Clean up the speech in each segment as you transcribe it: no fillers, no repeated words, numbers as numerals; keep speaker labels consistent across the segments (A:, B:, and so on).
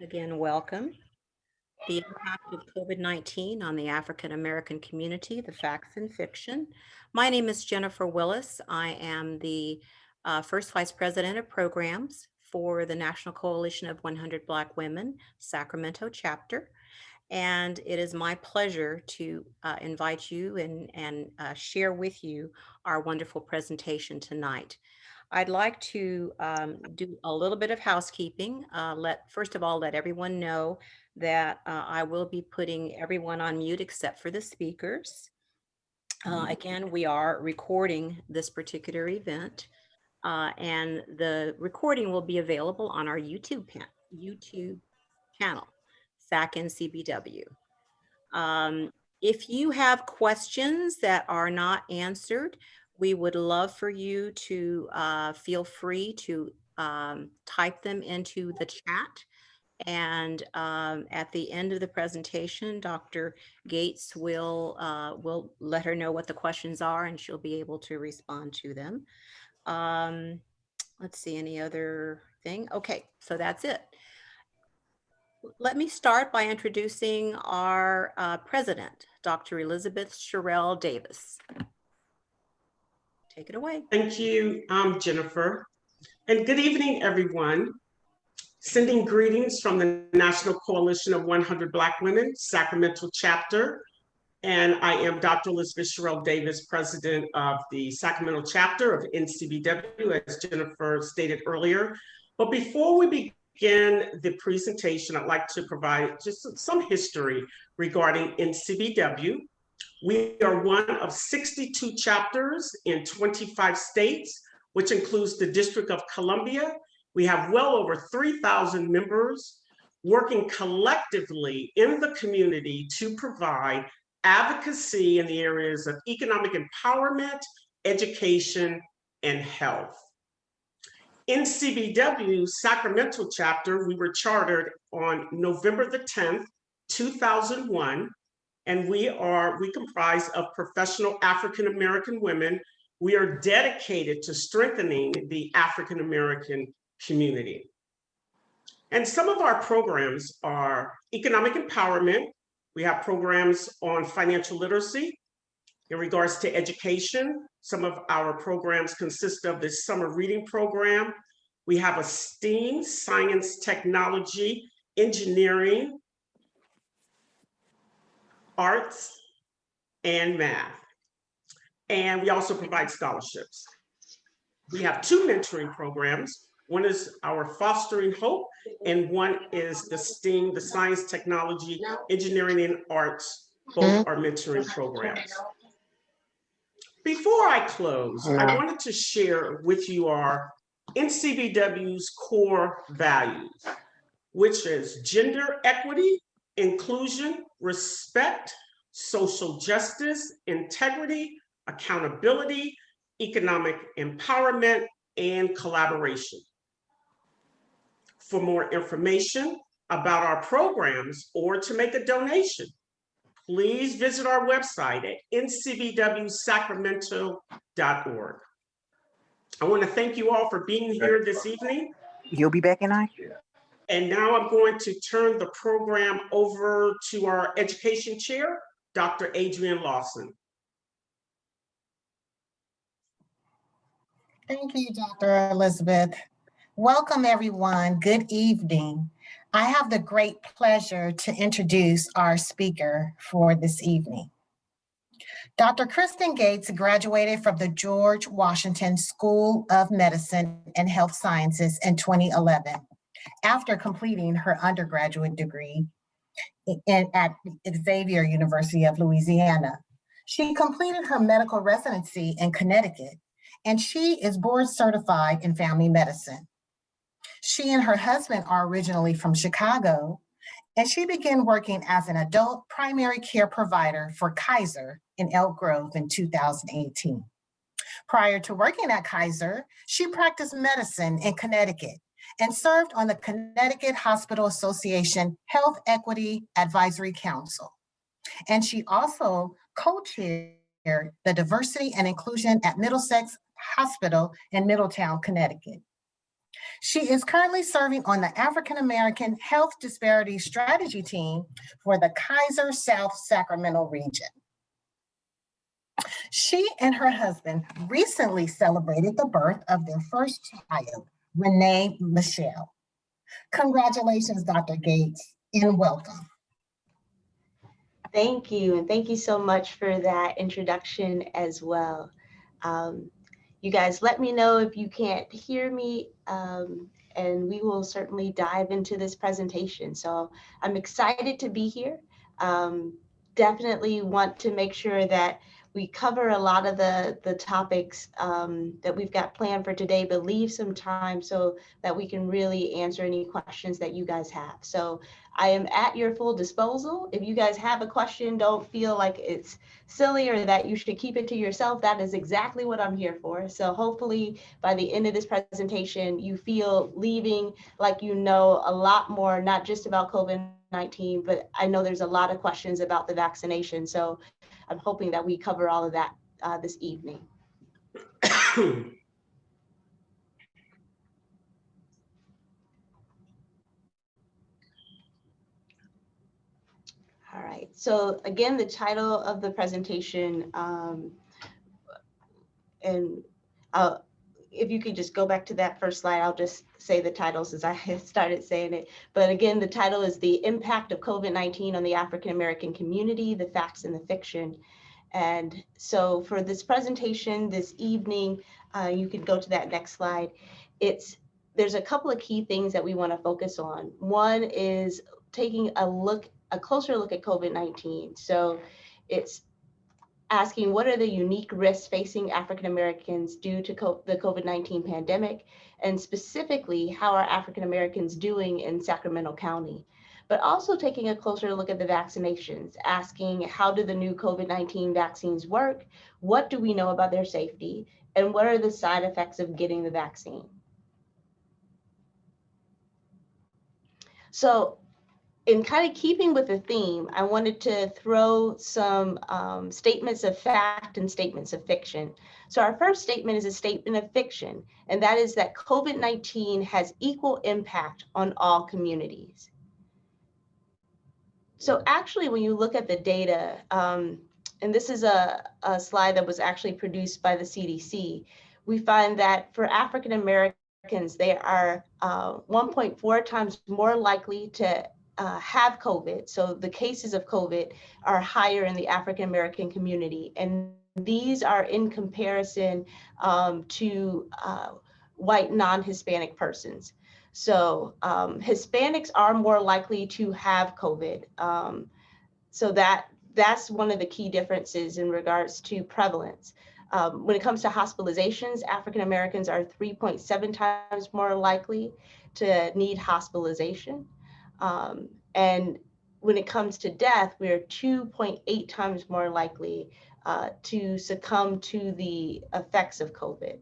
A: Again, welcome. The impact of COVID-19 on the African American community, the facts and fiction. My name is Jennifer Willis. I am the first Vice President of Programs for the National Coalition of 100 Black Women, Sacramento Chapter. And it is my pleasure to invite you and share with you our wonderful presentation tonight. I'd like to do a little bit of housekeeping. First of all, let everyone know that I will be putting everyone on mute except for the speakers. Again, we are recording this particular event, and the recording will be available on our YouTube channel, SAC-NCBW. If you have questions that are not answered, we would love for you to feel free to type them into the chat. And at the end of the presentation, Dr. Gates will let her know what the questions are, and she'll be able to respond to them. Let's see, any other thing? Okay, so that's it. Let me start by introducing our president, Dr. Elizabeth Sherrill Davis. Take it away.
B: Thank you, Jennifer. And good evening, everyone. Sending greetings from the National Coalition of 100 Black Women, Sacramento Chapter. And I am Dr. Elizabeth Sherrill Davis, president of the Sacramento Chapter of NCBW, as Jennifer stated earlier. But before we begin the presentation, I'd like to provide just some history regarding NCBW. We are one of 62 chapters in 25 states, which includes the District of Columbia. We have well over 3,000 members working collectively in the community to provide advocacy in the areas of economic empowerment, education, and health. NCBW Sacramento Chapter, we were chartered on November the 10th, 2001. And we comprise of professional African American women. We are dedicated to strengthening the African American community. And some of our programs are economic empowerment. We have programs on financial literacy. In regards to education, some of our programs consist of the summer reading program. We have a STEAM, science, technology, engineering, arts, and math. And we also provide scholarships. We have two mentoring programs. One is our Fostering Hope, and one is the STEAM, the science, technology, engineering, and arts. Both are mentoring programs. Before I close, I wanted to share with you our NCBW's core values, which is gender equity, inclusion, respect, social justice, integrity, accountability, economic empowerment, and collaboration. For more information about our programs or to make a donation, please visit our website at ncbwsacramento.org. I want to thank you all for being here this evening.
C: You'll be back in line?
B: And now I'm going to turn the program over to our education chair, Dr. Adrienne Lawson.
D: Thank you, Dr. Elizabeth. Welcome, everyone. Good evening. I have the great pleasure to introduce our speaker for this evening. Dr. Kristen Gates graduated from the George Washington School of Medicine and Health Sciences in 2011 after completing her undergraduate degree at Xavier University of Louisiana. She completed her medical residency in Connecticut, and she is board certified in family medicine. She and her husband are originally from Chicago, and she began working as an adult primary care provider for Kaiser in Elk Grove in 2018. Prior to working at Kaiser, she practiced medicine in Connecticut and served on the Connecticut Hospital Association Health Equity Advisory Council. And she also co-chaired the Diversity and Inclusion at Middlesex Hospital in Middletown, Connecticut. She is currently serving on the African American Health Disparity Strategy Team for the Kaiser South Sacramento region. She and her husband recently celebrated the birth of their first child, Renee Michelle. Congratulations, Dr. Gates, and welcome.
C: Thank you, and thank you so much for that introduction as well. You guys let me know if you can't hear me, and we will certainly dive into this presentation. So I'm excited to be here. Definitely want to make sure that we cover a lot of the topics that we've got planned for today, but leave some time so that we can really answer any questions that you guys have. So I am at your full disposal. If you guys have a question, don't feel like it's silly or that you should keep it to yourself. That is exactly what I'm here for. So hopefully by the end of this presentation, you feel leaving like you know a lot more, not just about COVID-19, but I know there's a lot of questions about the vaccination. So I'm hoping that we cover all of that this evening. All right, so again, the title of the presentation, and if you could just go back to that first slide, I'll just say the title since I started saying it. But again, the title is The Impact of COVID-19 on the African American Community, the Facts and the Fiction. And so for this presentation this evening, you can go to that next slide. There's a couple of key things that we want to focus on. One is taking a closer look at COVID-19. So it's asking what are the unique risks facing African Americans due to the COVID-19 pandemic, and specifically how are African Americans doing in Sacramento County. But also taking a closer look at the vaccinations, asking how do the new COVID-19 vaccines work, what do we know about their safety, and what are the side effects of getting the vaccine. So in kind of keeping with the theme, I wanted to throw some statements of fact and statements of fiction. So our first statement is a statement of fiction, and that is that COVID-19 has equal impact on all communities. So actually, when you look at the data, and this is a slide that was actually produced by the CDC, we find that for African Americans, they are 1.4 times more likely to have COVID. So the cases of COVID are higher in the African American community. And these are in comparison to white non-Hispanic persons. So Hispanics are more likely to have COVID. So that's one of the key differences in regards to prevalence. When it comes to hospitalizations, African Americans are 3.7 times more likely to need hospitalization. And when it comes to death, we are 2.8 times more likely to succumb to the effects of COVID.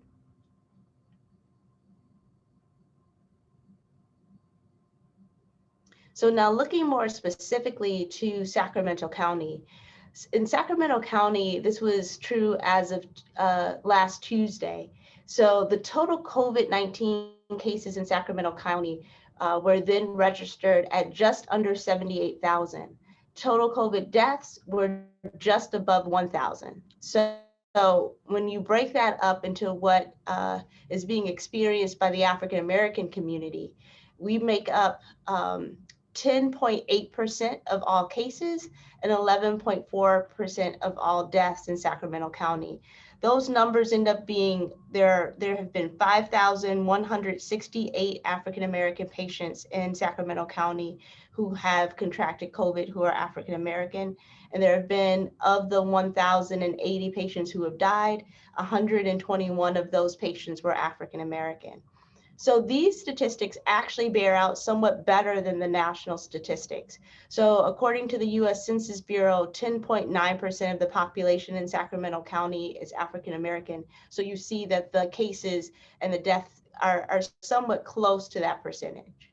C: So now looking more specifically to Sacramento County. In Sacramento County, this was true as of last Tuesday. So the total COVID-19 cases in Sacramento County were then registered at just under 78,000. Total COVID deaths were just above 1,000. So when you break that up into what is being experienced by the African American community, we make up 10.8% of all cases and 11.4% of all deaths in Sacramento County. Those numbers end up being, there have been 5,168 African American patients in Sacramento County who have contracted COVID who are African American. And there have been, of the 1,080 patients who have died, 121 of those patients were African American. So these statistics actually bear out somewhat better than the national statistics. So according to the US Census Bureau, 10.9% of the population in Sacramento County is African American. So you see that the cases and the deaths are somewhat close to that percentage.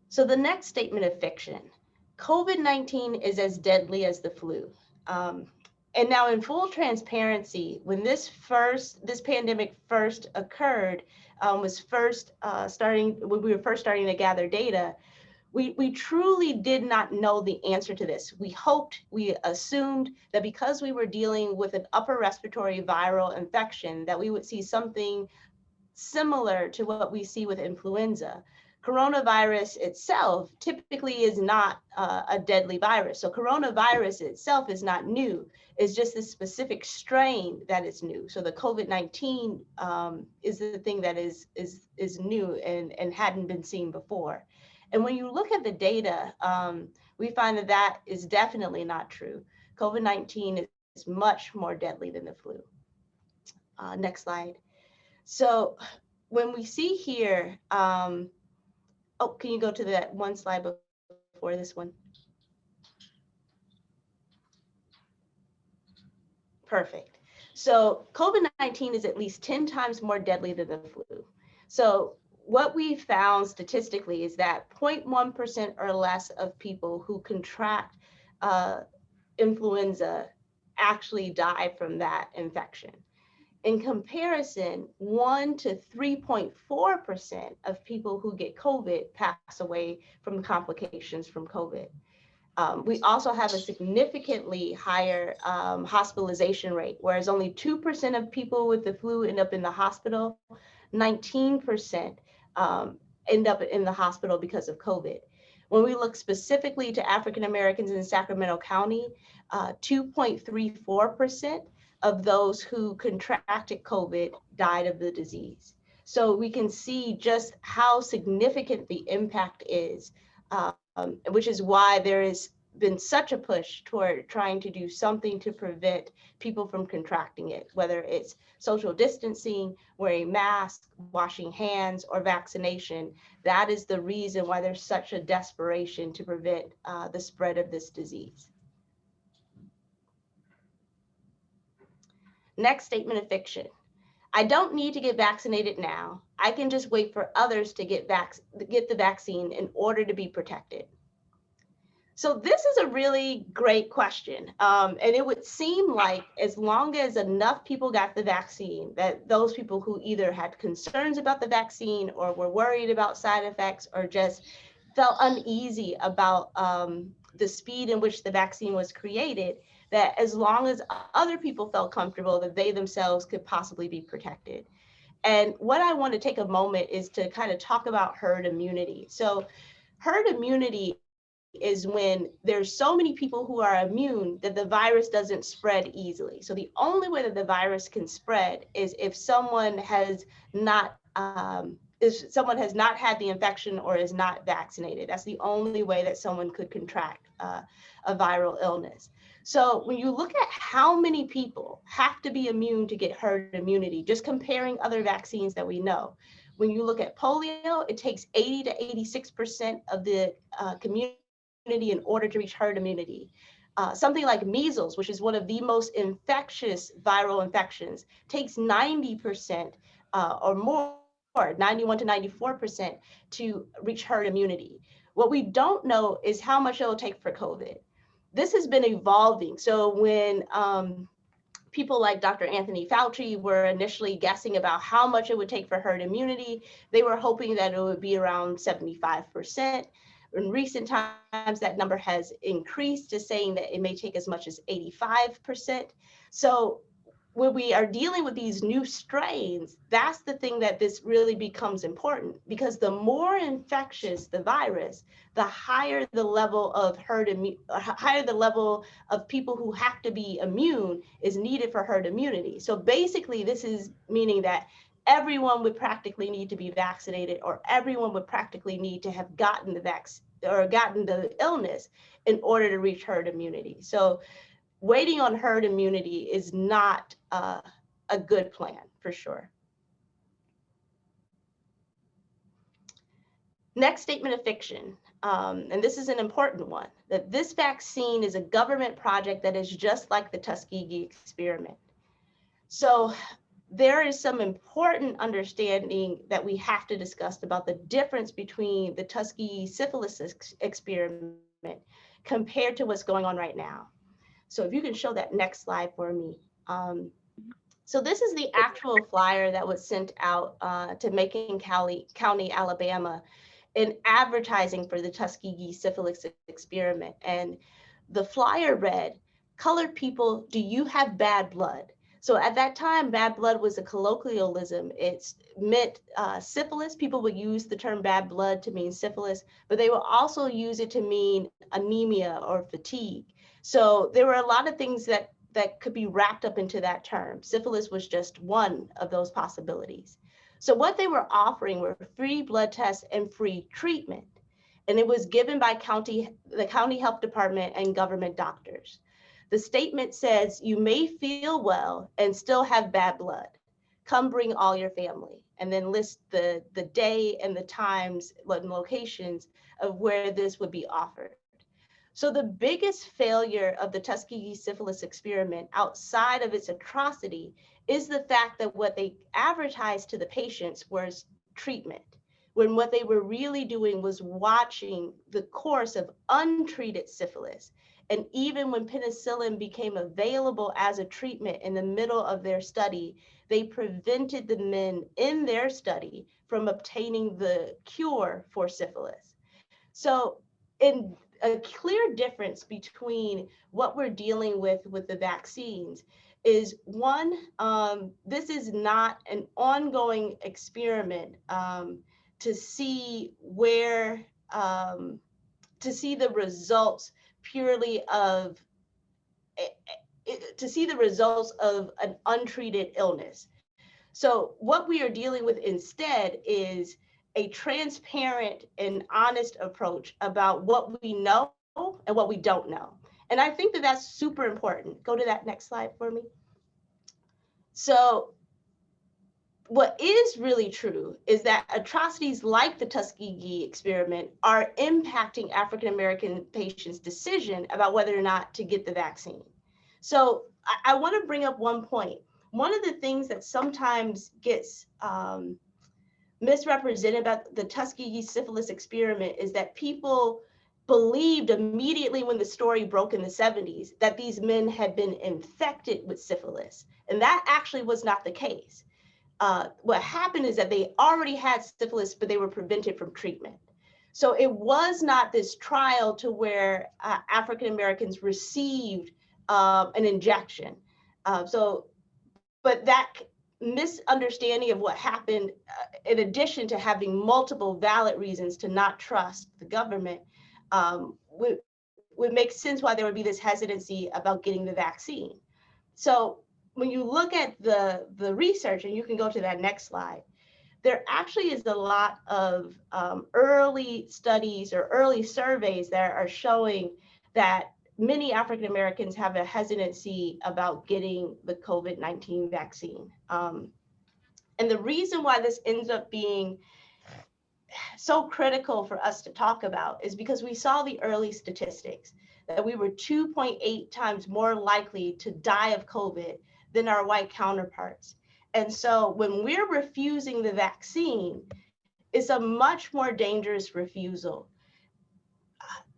C: So the next statement of fiction, COVID-19 is as deadly as the flu. And now in full transparency, when this pandemic first occurred, when we were first starting to gather data, we truly did not know the answer to this. We assumed that because we were dealing with an upper respiratory viral infection, that we would see something similar to what we see with influenza. Coronavirus itself typically is not a deadly virus. So coronavirus itself is not new. It's just this specific strain that is new. So the COVID-19 is the thing that is new and hadn't been seen before. And when you look at the data, we find that that is definitely not true. COVID-19 is much more deadly than the flu. Next slide. So when we see here, oh, can you go to that one slide before this one? Perfect. So COVID-19 is at least 10 times more deadly than the flu. So what we found statistically is that 0.1% or less of people who contract influenza actually die from that infection. In comparison, 1 to 3.4% of people who get COVID pass away from complications from COVID. We also have a significantly higher hospitalization rate, whereas only 2% of people with the flu end up in the hospital, 19% end up in the hospital because of COVID. When we look specifically to African Americans in Sacramento County, 2.34% of those who contracted COVID died of the disease. So we can see just how significant the impact is, which is why there has been such a push toward trying to do something to prevent people from contracting it, whether it's social distancing, wearing masks, washing hands, or vaccination. That is the reason why there's such a desperation to prevent the spread of this disease. Next statement of fiction. I don't need to get vaccinated now. I can just wait for others to get the vaccine in order to be protected. So this is a really great question. And it would seem like as long as enough people got the vaccine, that those people who either had concerns about the vaccine or were worried about side effects or just felt uneasy about the speed in which the vaccine was created, that as long as other people felt comfortable, that they themselves could possibly be protected. And what I want to take a moment is to kind of talk about herd immunity. So herd immunity is when there's so many people who are immune that the virus doesn't spread easily. So the only way that the virus can spread is if someone has not had the infection or is not vaccinated. That's the only way that someone could contract a viral illness. So when you look at how many people have to be immune to get herd immunity, just comparing other vaccines that we know, when you look at polio, it takes 80 to 86% of the community in order to reach herd immunity. Something like measles, which is one of the most infectious viral infections, takes 90% or more, 91 to 94% to reach herd immunity. What we don't know is how much it'll take for COVID. This has been evolving. So when people like Dr. Anthony Fauci were initially guessing about how much it would take for herd immunity, they were hoping that it would be around 75%. In recent times, that number has increased to saying that it may take as much as 85%. So when we are dealing with these new strains, that's the thing that this really becomes important, because the more infectious the virus, the higher the level of higher the level of people who have to be immune is needed for herd immunity. So basically, this is meaning that everyone would practically need to be vaccinated, or everyone would practically need to have gotten the vaccine or gotten the illness in order to reach herd immunity. So waiting on herd immunity is not a good plan, for sure. Next statement of fiction, and this is an important one, that this vaccine is a government project that is just like the Tuskegee experiment. So there is some important understanding that we have to discuss about the difference between the Tuskegee syphilis experiment compared to what's going on right now. So if you can show that next slide for me. So this is the actual flyer that was sent out to Macon County, Alabama, in advertising for the Tuskegee syphilis experiment. And the flyer read, "Colored people, do you have bad blood?" So at that time, bad blood was a colloquialism. It meant syphilis. People would use the term bad blood to mean syphilis, but they would also use it to mean anemia or fatigue. So there were a lot of things that could be wrapped up into that term. Syphilis was just one of those possibilities. So what they were offering were free blood tests and free treatment. And it was given by the county health department and government doctors. The statement says, "You may feel well and still have bad blood. Come bring all your family." And then list the day and the times and locations of where this would be offered. So the biggest failure of the Tuskegee syphilis experiment, outside of its atrocity, is the fact that what they advertised to the patients was treatment, when what they were really doing was watching the course of untreated syphilis. And even when penicillin became available as a treatment in the middle of their study, they prevented the men in their study from obtaining the cure for syphilis. So in a clear difference between what we're dealing with the vaccines is, one, this is not an ongoing experiment to see where, to see the results purely of, to see the results of an untreated illness. So what we are dealing with instead is a transparent and honest approach about what we know and what we don't know. And I think that that's super important. Go to that next slide for me. So what is really true is that atrocities like the Tuskegee experiment are impacting African-American patients' decision about whether or not to get the vaccine. So I want to bring up one point. One of the things that sometimes gets misrepresented about the Tuskegee syphilis experiment is that people believed immediately when the story broke in the 70s that these men had been infected with syphilis. And that actually was not the case. What happened is that they already had syphilis, but they were prevented from treatment. So it was not this trial to where African Americans received an injection. But that misunderstanding of what happened, in addition to having multiple valid reasons to not trust the government, would make sense why there would be this hesitancy about getting the vaccine. So when you look at the research, and you can go to that next slide, there actually is a lot of early studies or early surveys that are showing that many African Americans have a hesitancy about getting the COVID-19 vaccine. And the reason why this ends up being so critical for us to talk about is because we saw the early statistics that we were 2.8 times more likely to die of COVID than our white counterparts. And so when we're refusing the vaccine, it's a much more dangerous refusal.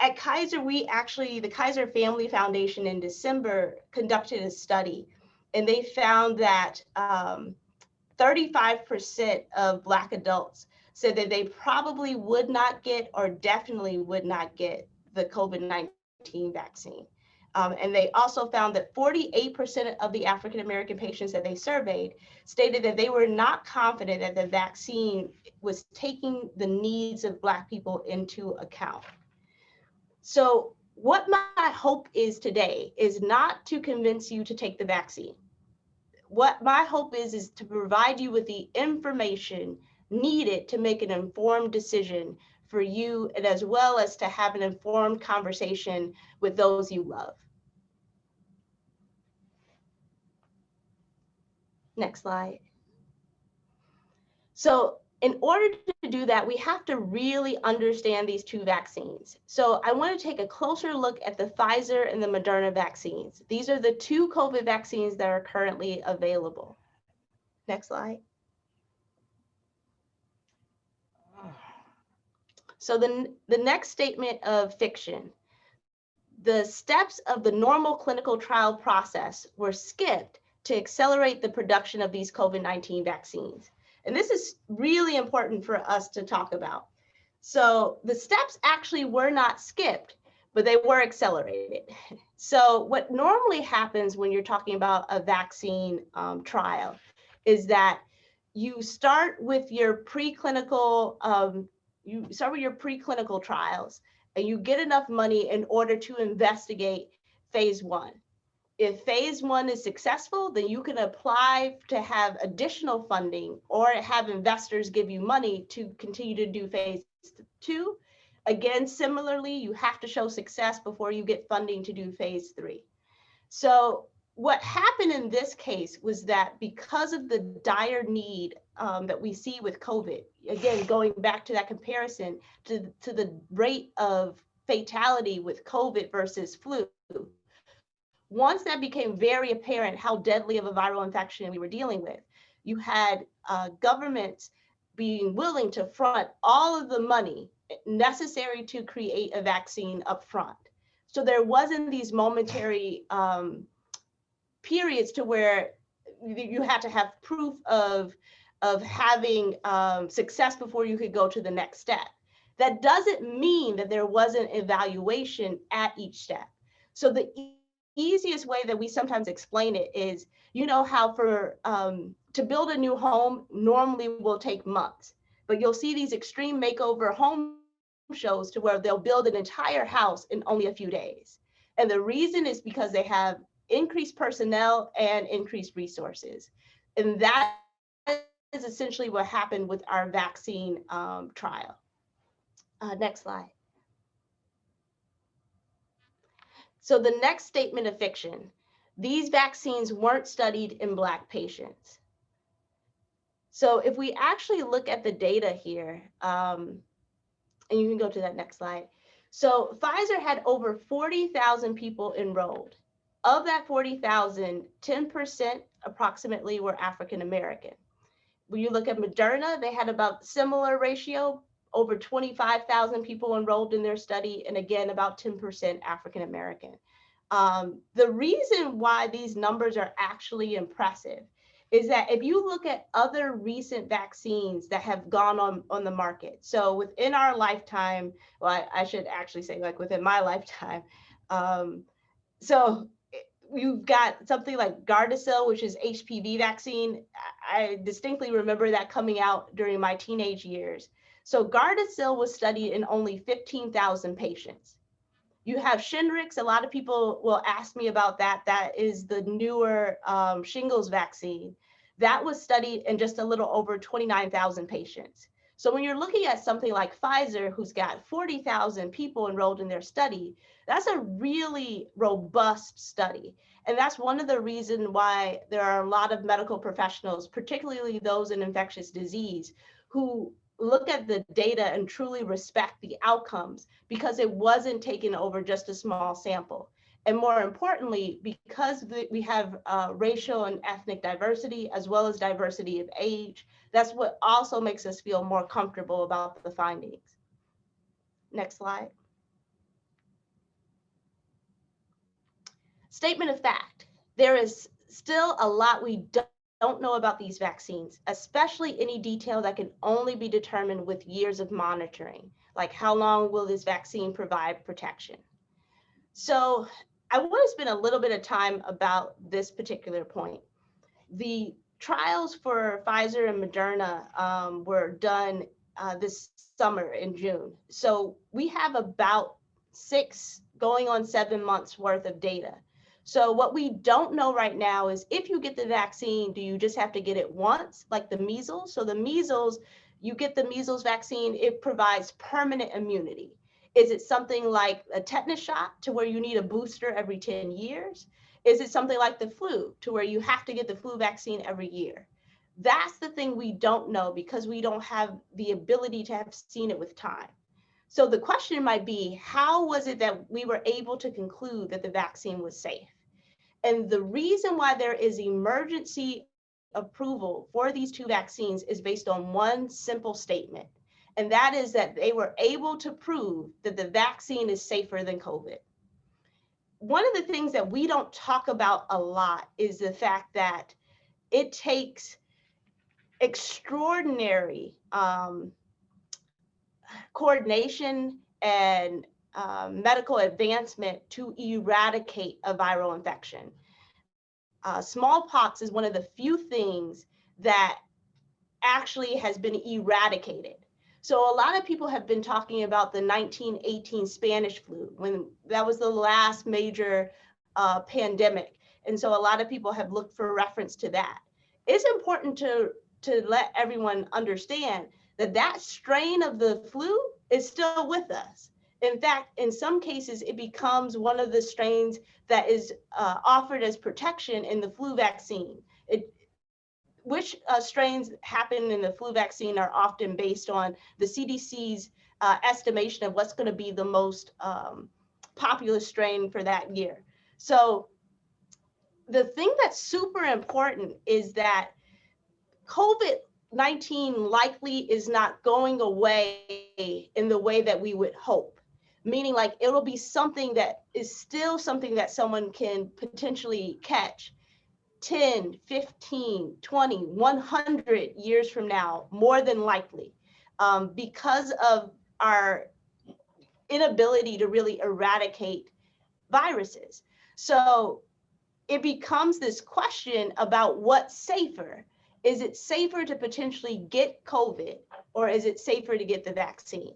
C: At Kaiser, the Kaiser Family Foundation in December conducted a study, and they found that 35% of Black adults said that they probably would not get or definitely would not get the COVID-19 vaccine. And they also found that 48% of the African-American patients that they surveyed stated that they were not confident that the vaccine was taking the needs of Black people into account. So what my hope is today is not to convince you to take the vaccine. What my hope is to provide you with the information needed to make an informed decision for you, and as well as to have an informed conversation with those you love. Next slide. So in order to do that, we have to really understand these two vaccines. So I want to take a closer look at the Pfizer and the Mrna vaccines. These are the two COVID vaccines that are currently available. Next slide. So the next statement of fiction. the steps of the normal clinical trial process were skipped to accelerate the production of these COVID-19 vaccines. And this is really important for us to talk about. So the steps actually were not skipped, but they were accelerated. So what normally happens when you're talking about a vaccine trial is that you start with your preclinical trials, and you get enough money in order to investigate phase 1. If phase 1 is successful, then you can apply to have additional funding or have investors give you money to continue to do phase 2. Again, similarly, you have to show success before you get funding to do phase 3. So what happened in this case was that because of the dire need that we see with COVID, again, going back to that comparison to the rate of fatality with COVID versus flu, once that became very apparent how deadly of a viral infection we were dealing with, you had governments being willing to front all of the money necessary to create a vaccine up front. So there wasn't these momentary periods to where you had to have proof of having success before you could go to the next step. That doesn't mean that there wasn't evaluation at each step. So the easiest way that we sometimes explain it is, you know how for to build a new home normally will take months, but you'll see these extreme makeover home shows to where they'll build an entire house in only a few days. And the reason is because they have increased personnel and increased resources. And that is essentially what happened with our vaccine trial. Next slide. So the next statement of fiction, these vaccines weren't studied in Black patients. So if we actually look at the data here, and you can go to that next slide. So Pfizer had over 40,000 people enrolled. Of that 40,000, 10% approximately were African American. When you look at Moderna, they had about similar ratio, over 25,000 people enrolled in their study, and again, about 10% African American. The reason why these numbers are actually impressive is that if you look at other recent vaccines that have gone on the market, so within our lifetime, well, I should actually say like within my lifetime, so you've got something like Gardasil, which is HPV vaccine. I distinctly remember that coming out during my teenage years. So Gardasil was studied in only 15,000 patients. You have Shingrix. A lot of people will ask me about that. That is the newer Shingles vaccine. That was studied in just a little over 29,000 patients. So when you're looking at something like Pfizer, who's got 40,000 people enrolled in their study, that's a really robust study. And that's one of the reasons why there are a lot of medical professionals, particularly those in infectious disease, who look at the data and truly respect the outcomes because it wasn't taken over just a small sample. And more importantly, because we have racial and ethnic diversity, as well as diversity of age, that's what also makes us feel more comfortable about the findings. Next slide. Statement of fact, there is still a lot we don't know about these vaccines, especially any detail that can only be determined with years of monitoring, like how long will this vaccine provide protection? So I want to spend a little bit of time about this particular point. The trials for Pfizer and Moderna were done this summer in June. So we have about 6 going on 7 months worth of data. So what we don't know right now is if you get the vaccine, do you just have to get it once, like the measles? So the measles, you get the measles vaccine, it provides permanent immunity. Is it something like a tetanus shot to where you need a booster every 10 years? Is it something like the flu to where you have to get the flu vaccine every year? That's the thing we don't know because we don't have the ability to have seen it with time. So the question might be, how was it that we were able to conclude that the vaccine was safe? And the reason why there is emergency approval for these 2 vaccines is based on one simple statement. And that is that they were able to prove that the vaccine is safer than COVID. one of the things that we don't talk about a lot is the fact that it takes extraordinary coordination and medical advancement to eradicate a viral infection. Smallpox is one of the few things that actually has been eradicated. So a lot of people have been talking about the 1918 Spanish flu, when that was the last major pandemic. And so a lot of people have looked for reference to that. It's important to let everyone understand that that strain of the flu is still with us. In fact, in some cases, it becomes one of the strains that is offered as protection in the flu vaccine. Which strains happen in the flu vaccine are often based on the CDC's estimation of what's going to be the most popular strain for that year. So the thing that's super important is that COVID-19 likely is not going away in the way that we would hope, meaning like it'll be something that is still something that someone can potentially catch 10, 15, 20, 100 years from now, more than likely, because of our inability to really eradicate viruses. So it becomes this question about what's safer. Is it safer to potentially get COVID, or is it safer to get the vaccine?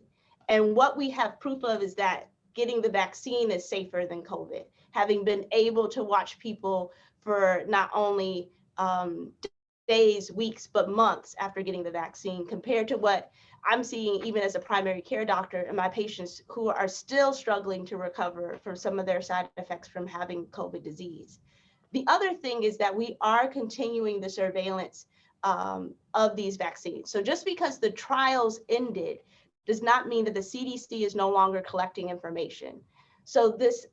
C: And what we have proof of is that getting the vaccine is safer than COVID, having been able to watch people for not only days, weeks, but months after getting the vaccine, compared to what I'm seeing even as a primary care doctor and my patients who are still struggling to recover from some of their side effects from having COVID disease. The other thing is that we are continuing the surveillance of these vaccines. So just because the trials ended does not mean that the CDC is no longer collecting information. So this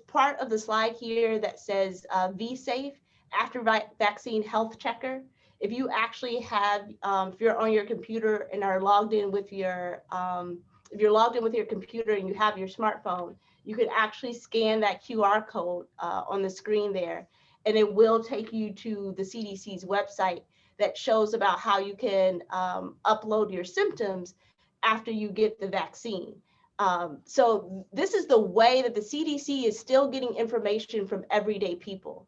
C: part of the slide here that says VSafe, after vaccine health checker, if you actually have, if you're on your computer and are logged in with your, if you're logged in with your computer and you have your smartphone, you can actually scan that QR code on the screen there, and it will take you to the CDC's website that shows about how you can upload your symptoms after you get the vaccine. So this is the way that the CDC is still getting information from everyday people.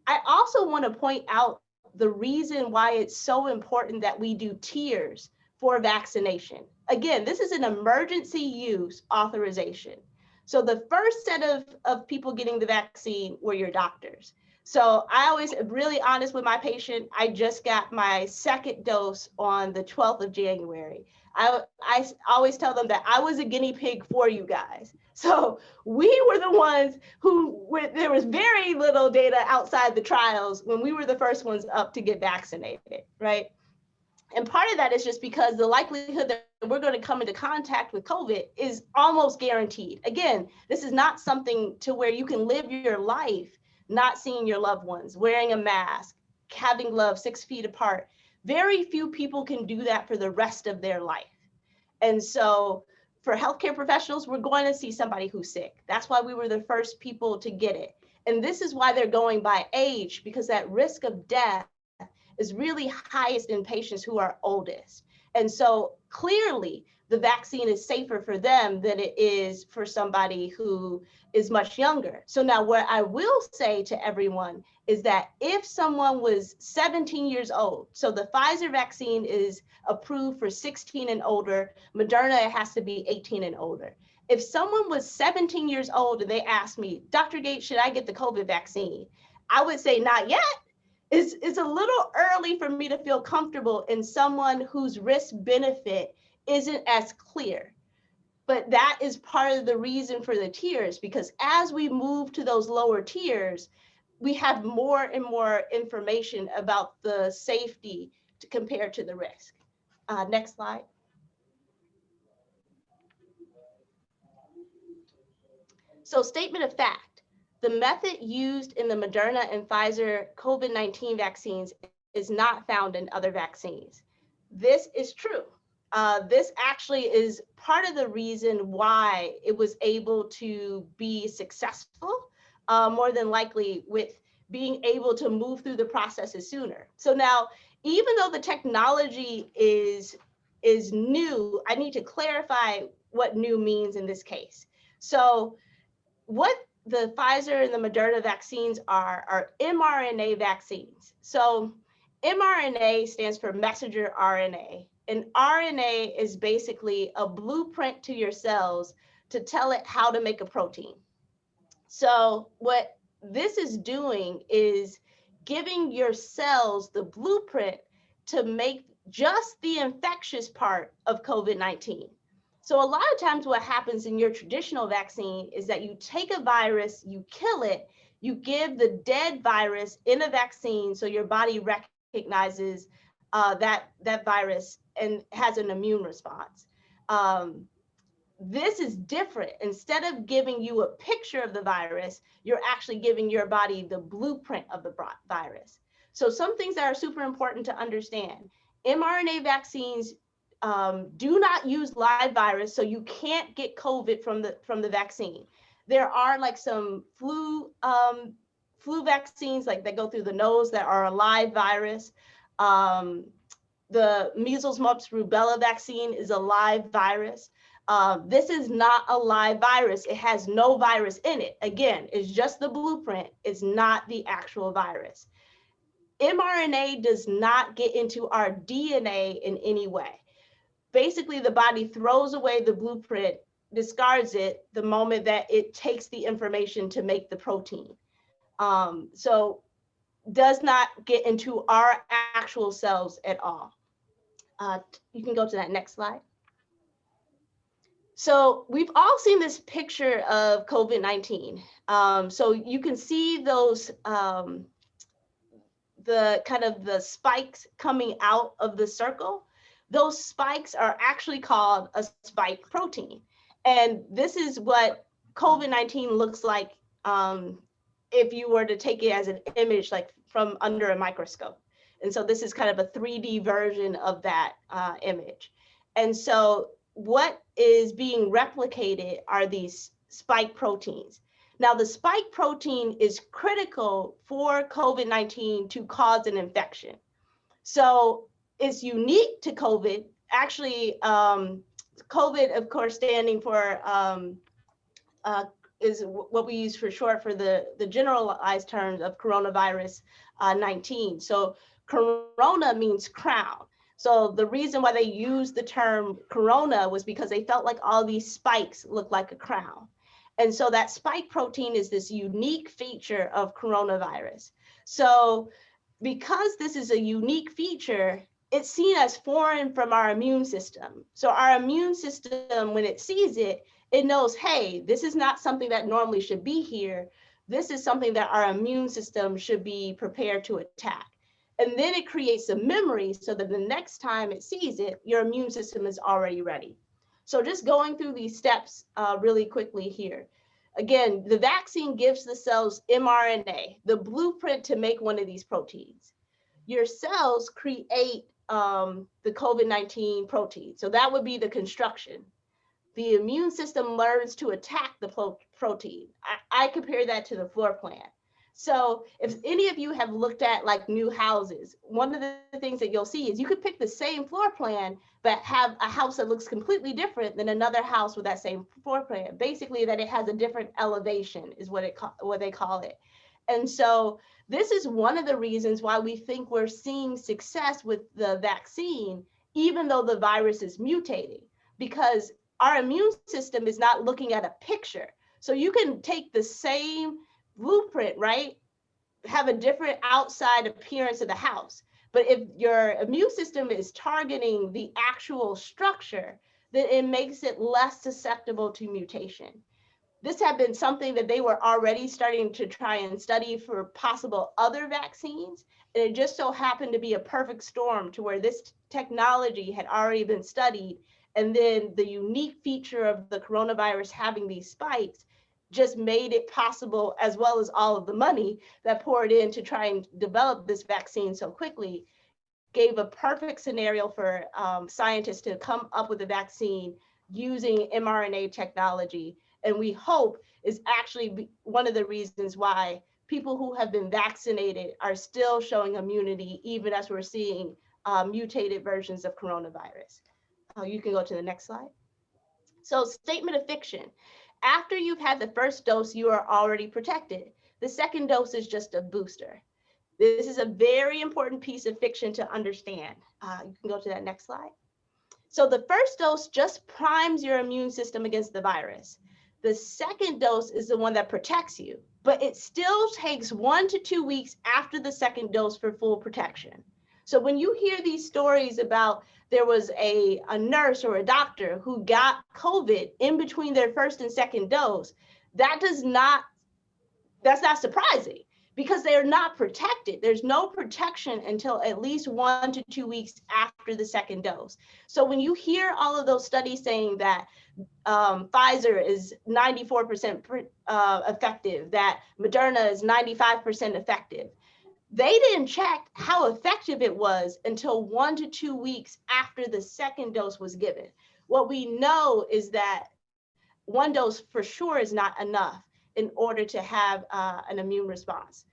C: I also want to point out the reason why it's so important that we do tiers for vaccination. Again, this is an emergency use authorization. So the first set of people getting the vaccine were your doctors. So I always am really honest with my patient. I just got my second dose on the 12th of January. I always tell them that I was a guinea pig for you guys. So we were the ones there was very little data outside the trials when we were the first ones up to get vaccinated, right? And part of that is just because the likelihood that we're going to come into contact with COVID is almost guaranteed. Again, this is not something to where you can live your life not seeing your loved ones, wearing a mask, having gloves 6 feet apart. Very few people can do that for the rest of their life. And so for healthcare professionals, we're going to see somebody who's sick. That's why we were the first people to get it. And this is why they're going by age, because that risk of death is really highest in patients who are oldest. And so clearly the vaccine is safer for them than it is for somebody who is much younger. So now what I will say to everyone is that if someone was 17 years old, so the Pfizer vaccine is approved for 16 and older, Mrna has to be 18 and older. If someone was 17 years old and they asked me, Dr. Gates, should I get the COVID vaccine? I would say not yet. It's a little early for me to feel comfortable in someone whose risk benefit isn't as clear. But that is part of the reason for the tiers, because as we move to those lower tiers, we have more and more information about the safety compared to the risk. Next slide. So statement of fact, the method used in the Mrna and Pfizer COVID-19 vaccines is not found in other vaccines. This is true. this actually is part of the reason why it was able to be successful, more than likely with being able to move through the processes sooner. So now, even though the technology is new, I need to clarify what new means in this case. So what the Pfizer and the Moderna vaccines are mRNA vaccines. So mRNA stands for messenger RNA, and RNA is basically a blueprint to your cells to tell it how to make a protein. So what this is doing is giving your cells the blueprint to make just the infectious part of COVID-19. So a lot of times what happens in your traditional vaccine is that you take a virus, you kill it, you give the dead virus in a vaccine so your body recognizes that virus and has an immune response. This is different. Instead of giving you a picture of the virus, you're actually giving your body the blueprint of the virus. So some things that are super important to understand. mRNA vaccines do not use live virus, so you can't get COVID from the vaccine. There are like some flu vaccines like that go through the nose that are a live virus. The measles, mumps, rubella vaccine is a live virus. This is not a live virus. It has no virus in it. Again, it's just the blueprint. It's not the actual virus. mRNA does not get into our DNA in any way. Basically, the body throws away the blueprint, discards it the moment that it takes the information to make the protein. So does not get into our actual cells at all. You can go to that next slide. So we've all seen this picture of COVID-19. So you can see those, the kind of the spikes coming out of the circle. Those spikes are actually called a spike protein. And this is what COVID-19 looks like if you were to take it as an image, like from under a microscope. And so this is kind of a 3D version of that image. And so what is being replicated are these spike proteins. Now, the spike protein is critical for COVID-19 to cause an infection. So it's unique to COVID. Actually, COVID, of course, standing for is what we use for short for the generalized terms of coronavirus 19. So corona means crown. So the reason why they used the term corona was because they felt like all these spikes looked like a crown. And so that spike protein is this unique feature of coronavirus. So because this is a unique feature, it's seen as foreign from our immune system. So our immune system, when it sees it, it knows, hey, this is not something that normally should be here. This is something that our immune system should be prepared to attack. And then it creates a memory so that the next time it sees it, your immune system is already ready. So just going through these steps really quickly here. Again, the vaccine gives the cells mRNA, the blueprint to make one of these proteins. Your cells create the COVID-19 protein. So that would be the construction. The immune system learns to attack the protein. I compare that to the floor plan. So if any of you have looked at like new houses, one of the things that you'll see is you could pick the same floor plan, but have a house that looks completely different than another house with that same floor plan. Basically that it has a different elevation is what they call it. And so this is one of the reasons why we think we're seeing success with the vaccine, even though the virus is mutating, because our immune system is not looking at a picture. So you can take the same blueprint, right? Have a different outside appearance of the house. But if your immune system is targeting the actual structure, then it makes it less susceptible to mutation. This had been something that they were already starting to try and study for possible other vaccines. And it just so happened to be a perfect storm to where this technology had already been studied. And then the unique feature of the coronavirus having these spikes just made it possible, as well as all of the money that poured in to try and develop this vaccine so quickly, gave a perfect scenario for scientists to come up with a vaccine using mRNA technology. And we hope is actually one of the reasons why people who have been vaccinated are still showing immunity, even as we're seeing mutated versions of coronavirus. You can go to the next slide. So statement of fiction. After you've had the first dose, you are already protected. The second dose is just a booster. This is a very important piece of fiction to understand. You can go to that next slide. So the first dose just primes your immune system against the virus. The second dose is the one that protects you, but it still takes 1 to 2 weeks after the second dose for full protection. So when you hear these stories about there was a nurse or a doctor who got COVID in between their first and second dose, that's not surprising because they're not protected. There's no protection until at least 1 to 2 weeks after the second dose. So when you hear all of those studies saying that Pfizer is 94% effective, that Mrna is 95% effective, they didn't check how effective it was until 1 to 2 weeks after the second dose was given. What we know is that one dose for sure is not enough in order to have an immune response.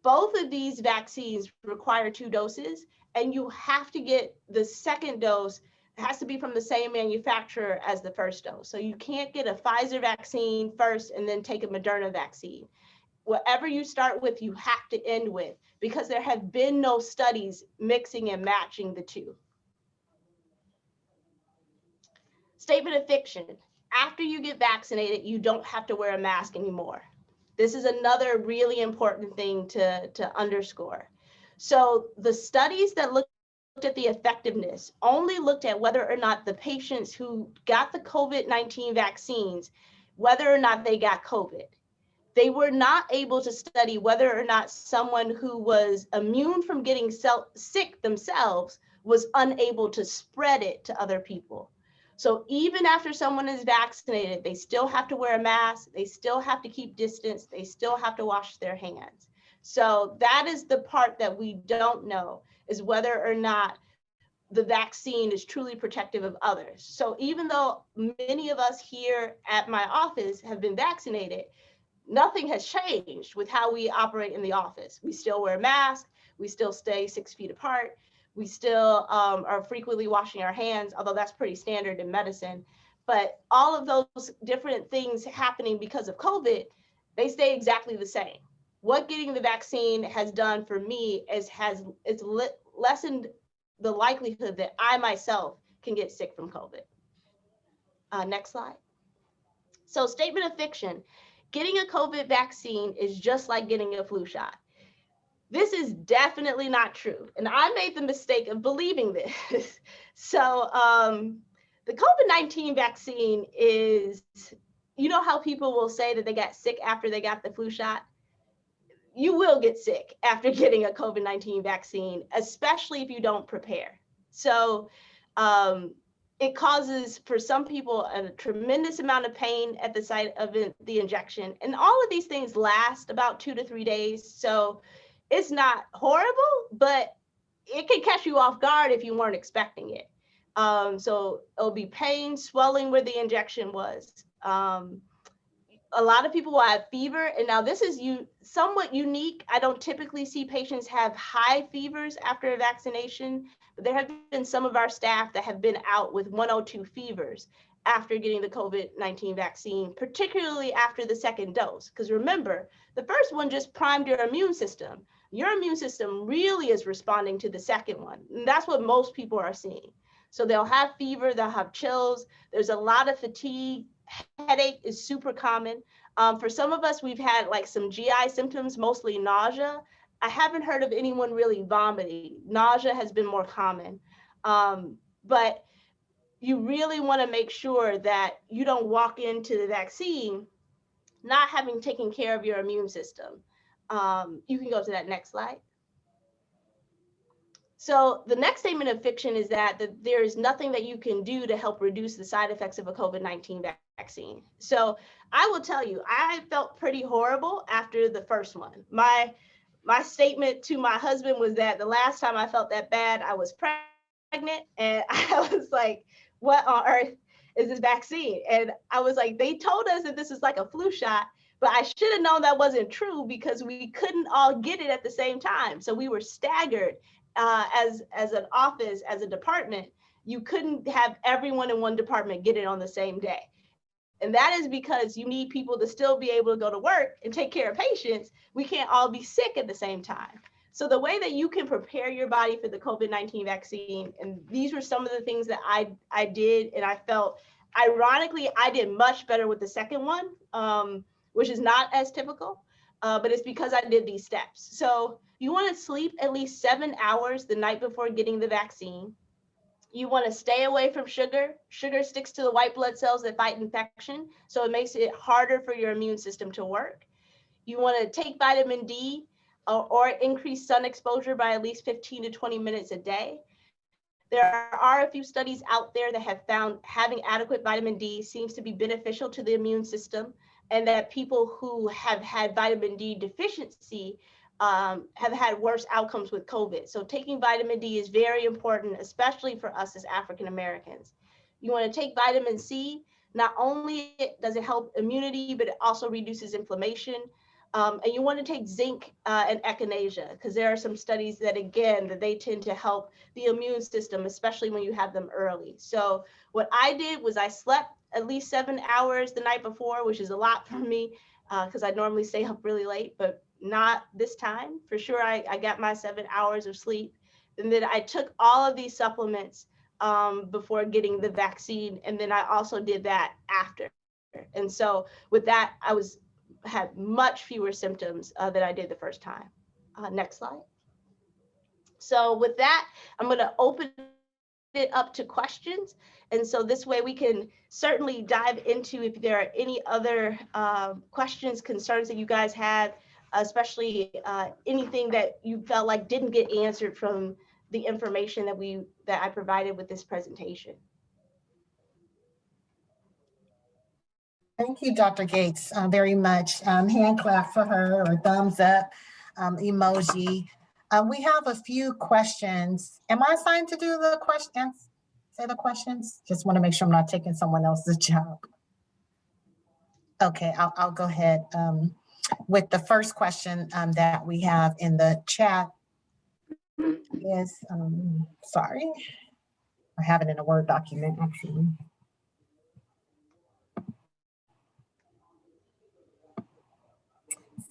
C: Both of these vaccines require 2 doses, and you have to get the second dose. It has to be from the same manufacturer as the first dose. So you can't get a Pfizer vaccine first and then take a Mrna vaccine. Whatever you start with, you have to end with, because there have been no studies mixing and matching the two. Statement of fiction. After you get vaccinated, you don't have to wear a mask anymore. This is another really important thing to underscore. So the studies that looked at the effectiveness only looked at whether or not the patients who got the COVID-19 vaccines, whether or not they got COVID. They were not able to study whether or not someone who was immune from getting sick themselves was unable to spread it to other people. So even after someone is vaccinated, they still have to wear a mask, they still have to keep distance, they still have to wash their hands. So that is the part that we don't know, is whether or not the vaccine is truly protective of others. So even though many of us here at my office have been vaccinated, nothing has changed with how we operate in the office. We still wear masks, we still stay 6 feet apart, we still are frequently washing our hands, although that's pretty standard in medicine. But all of those different things happening because of COVID, they stay exactly the same. What getting the vaccine has done for me is it's lessened the likelihood that I myself can get sick from COVID. Next slide. So statement of fiction. Getting a COVID vaccine is just like getting a flu shot. This is definitely not true. And I made the mistake of believing this. So the COVID-19 vaccine is, you know how people will say that they got sick after they got the flu shot? You will get sick after getting a COVID-19 vaccine, especially if you don't prepare. So it causes, for some people, a tremendous amount of pain at the site of the injection. And all of these things last about 2 to 3 days. So it's not horrible, but it can catch you off guard if you weren't expecting it. So it'll be pain, swelling where the injection was. A lot of people will have fever. And now this is somewhat unique. I don't typically see patients have high fevers after a vaccination, but there have been some of our staff that have been out with 102 fevers after getting the COVID-19 vaccine, particularly after the second dose. Because remember, the first one just primed your immune system. Your immune system really is responding to the second one. And that's what most people are seeing. So they'll have fever, they'll have chills. There's a lot of fatigue. Headache is super common. For some of us, we've had like some GI symptoms, mostly nausea. I haven't heard of anyone really vomiting. Nausea has been more common. But you really want to make sure that you don't walk into the vaccine not having taken care of your immune system. You can go to that next slide. So the next statement of fiction is that there is nothing that you can do to help reduce the side effects of a COVID-19 vaccine. So I will tell you, I felt pretty horrible after the first one. My my statement to my husband was that the last time I felt that bad, I was pregnant, and I was like, what on earth is this vaccine? And I was like, they told us that this is like a flu shot, but I should have known that wasn't true because we couldn't all get it at the same time. So we were staggered as an office, as a department. You couldn't have everyone in one department get it on the same day. And that is because you need people to still be able to go to work and take care of patients. We can't all be sick at the same time. So the way that you can prepare your body for the COVID-19 vaccine, and these were some of the things that I did, and I felt, ironically, I did much better with the second one, which is not as typical, but it's because I did these steps. So you want to sleep at least 7 hours the night before getting the vaccine. You want to stay away from sugar. Sugar sticks to the white blood cells that fight infection, so it makes it harder for your immune system to work. You want to take vitamin D or increase sun exposure by at least 15 to 20 minutes a day. There are a few studies out there that have found having adequate vitamin D seems to be beneficial to the immune system, and that people who have had vitamin D deficiency have had worse outcomes with COVID. So taking vitamin D is very important, especially for us as African Americans. You want to take vitamin C. Not only does it help immunity, but it also reduces inflammation. And you want to take zinc and echinacea, because there are some studies that, again, that they tend to help the immune system, especially when you have them early. So what I did was I slept at least 7 hours the night before, which is a lot for me because I normally stay up really late, but not this time. For sure, I got my 7 hours of sleep. And then I took all of these supplements before getting the vaccine. And then I also did that after. And so with that, I had much fewer symptoms than I did the first time. Next slide. So with that, I'm going to open it up to questions. And so this way we can certainly dive into if there are any other questions, concerns that you guys have, especially anything that you felt like didn't get answered from the information that I provided with this presentation.
D: Thank you, Dr. Gates, very much. Hand clap for her or thumbs up emoji. We have a few questions. Am I assigned to do the questions? Say the questions? Just want to make sure I'm not taking someone else's job. Okay, I'll go ahead with the first question that we have in the chat. Is, sorry, I have it in a Word document actually.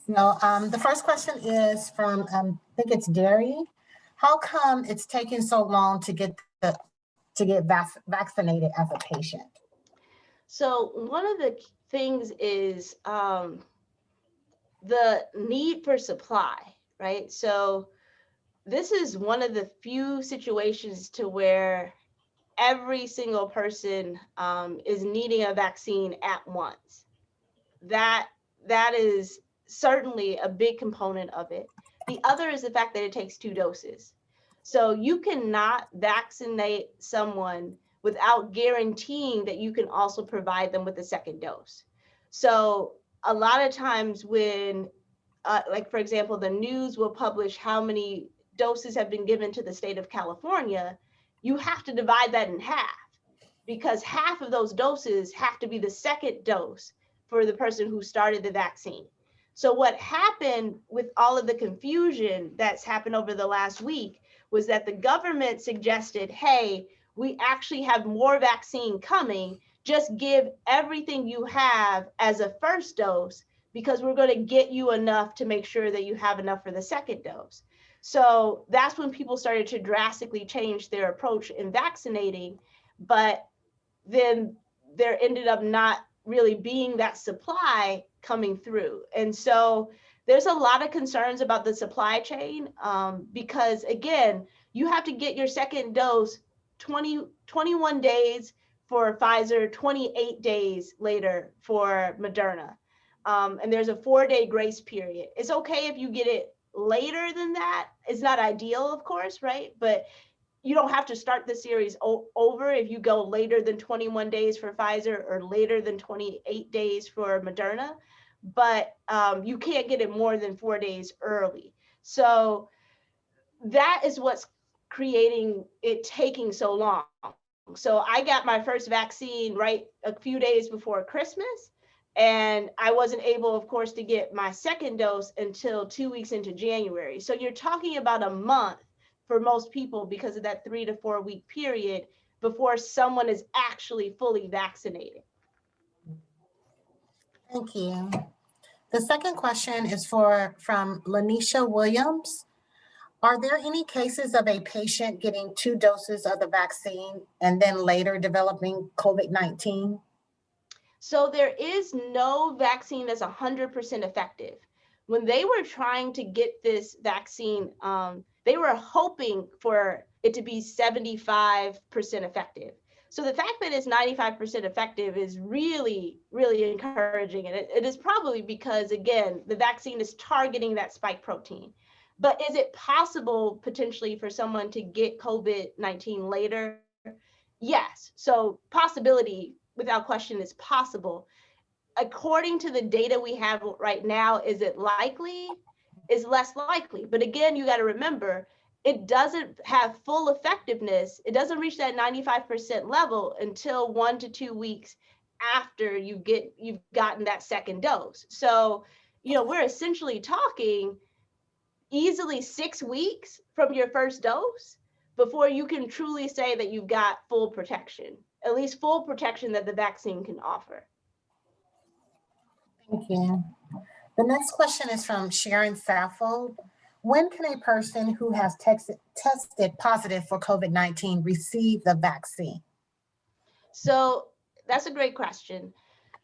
D: So the first question is from, I think it's Gary. How come it's taking so long to get vaccinated as a patient?
C: So one of the things is the need for supply, right? So this is one of the few situations to where every single person is needing a vaccine at once. That is certainly a big component of it. The other is the fact that it takes 2 doses. So you cannot vaccinate someone without guaranteeing that you can also provide them with a second dose. So a lot of times when, like for example, the news will publish how many doses have been given to the state of California, you have to divide that in half, because half of those doses have to be the second dose for the person who started the vaccine. So what happened with all of the confusion that's happened over the last week was that the government suggested, hey, we actually have more vaccine coming, just give everything you have as a first dose, because we're going to get you enough to make sure that you have enough for the second dose. So that's when people started to drastically change their approach in vaccinating, but then there ended up not really being that supply coming through. And so there's a lot of concerns about the supply chain because again, you have to get your second dose 21 days for Pfizer, 28 days later for Moderna. And there's a 4-day grace period. It's okay if you get it later than that. It's not ideal, of course, right? But you don't have to start the series over if you go later than 21 days for Pfizer or later than 28 days for Moderna, but you can't get it more than 4 days early. So that is what's creating it taking so long. So I got my first vaccine right a few days before Christmas, and I wasn't able, of course, to get my second dose until 2 weeks into January. So you're talking about a month for most people because of that 3 to 4 week period before someone is actually fully vaccinated.
D: Thank you. The second question is from Lanisha Williams. Are there any cases of a patient getting 2 doses of the vaccine and then later developing COVID-19?
C: So there is no vaccine that's 100% effective. When they were trying to get this vaccine, they were hoping for it to be 75% effective. So the fact that it's 95% effective is really, really encouraging. And it is probably because, again, the vaccine is targeting that spike protein. But is it possible potentially for someone to get COVID-19 later? Yes. So possibility, without question, is possible. According to the data we have right now, is it likely? Is less likely. But again, you got to remember, it doesn't have full effectiveness. It doesn't reach that 95% level until 1 to 2 weeks after you've gotten that second dose. So, we're essentially talking easily 6 weeks from your first dose before you can truly say that you've got full protection, at least full protection that the vaccine can offer.
D: Thank you. The next question is from Sharon Saffold. When can a person who has tested positive for COVID-19 receive the vaccine?
C: So that's a great question.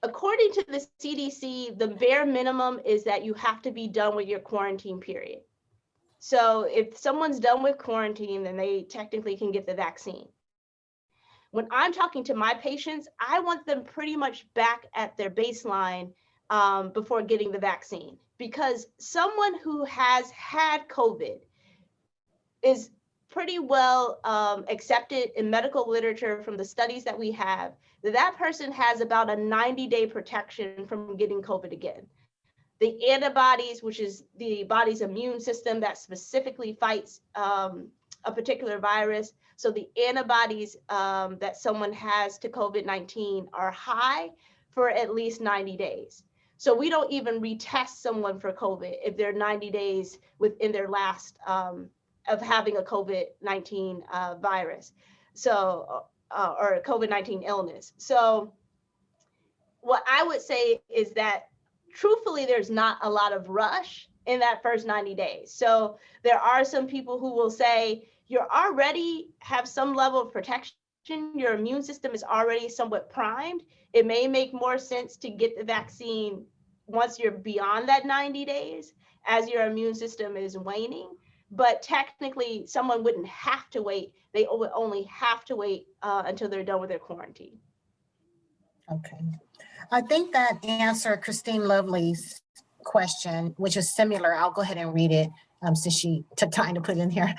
C: According to the CDC, the bare minimum is that you have to be done with your quarantine period. So if someone's done with quarantine, then they technically can get the vaccine. When I'm talking to my patients, I want them pretty much back at their baseline before getting the vaccine, because someone who has had COVID is pretty well accepted in medical literature from the studies that we have, that person has about a 90-day protection from getting COVID again. The antibodies, which is the body's immune system that specifically fights a particular virus. So the antibodies that someone has to COVID-19 are high for at least 90 days. So we don't even retest someone for COVID if they're 90 days within their last of having a COVID-19 virus. So, or a COVID-19 illness. So what I would say is that truthfully, there's not a lot of rush in that first 90 days. So there are some people who will say, you're already have some level of protection. Your immune system is already somewhat primed. It may make more sense to get the vaccine once you're beyond that 90 days as your immune system is waning. But technically, someone wouldn't have to wait. They would only have to wait until they're done with their quarantine.
D: Okay. I think that answered Christine Lovely's question, which is similar. I'll go ahead and read it since she took time to put it in here.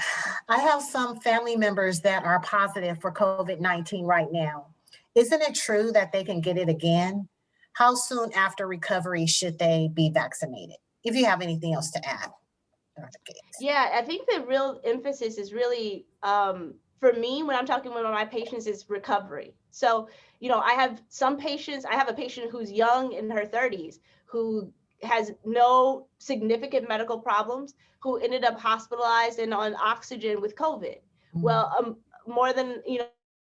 D: I have some family members that are positive for COVID-19 right now. Isn't it true that they can get it again? How soon after recovery should they be vaccinated? If you have anything else to add.
C: Yeah, I think the real emphasis is really, for me, when I'm talking with my patients, is recovery. So, I have some patients, I have a patient who's young in her 30s, who has no significant medical problems, who ended up hospitalized and on oxygen with COVID. Mm-hmm. Well, more than,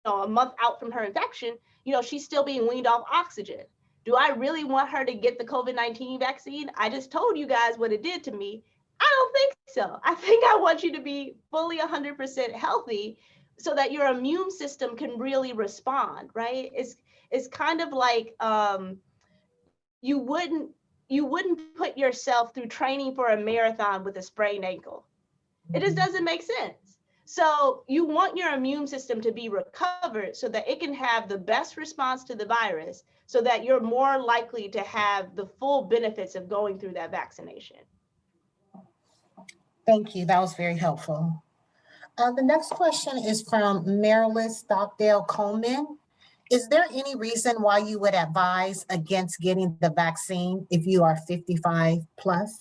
C: a month out from her infection, she's still being weaned off oxygen. Do I really want her to get the COVID-19 vaccine? I just told you guys what it did to me. I don't think so. I think I want you to be fully 100% healthy so that your immune system can really respond, right? It's kind of like you wouldn't put yourself through training for a marathon with a sprained ankle. It just doesn't make sense. So you want your immune system to be recovered so that it can have the best response to the virus so that you're more likely to have the full benefits of going through that vaccination.
D: Thank you. That was very helpful. The next question is from Marilyn Stockdale Coleman. Is there any reason why you would advise against getting the vaccine if you are 55 plus?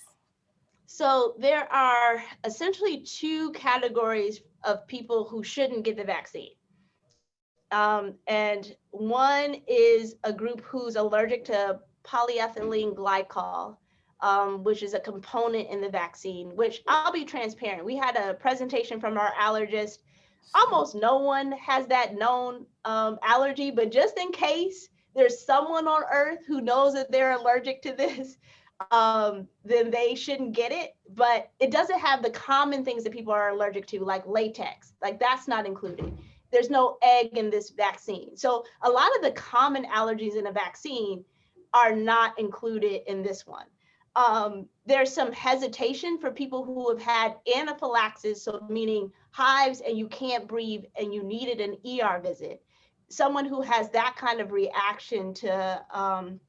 C: So there are essentially two categories of people who shouldn't get the vaccine. And one is a group who's allergic to polyethylene glycol, which is a component in the vaccine, which I'll be transparent. We had a presentation from our allergist. Almost no one has that known allergy, but just in case there's someone on earth who knows that they're allergic to this, then they shouldn't get it. But it doesn't have the common things that people are allergic to, like latex, like that's not included. There's no egg in this vaccine. So a lot of the common allergies in a vaccine are not included in this one. There's some hesitation for people who have had anaphylaxis, so meaning hives and you can't breathe and you needed an ER visit. Someone who has that kind of reaction to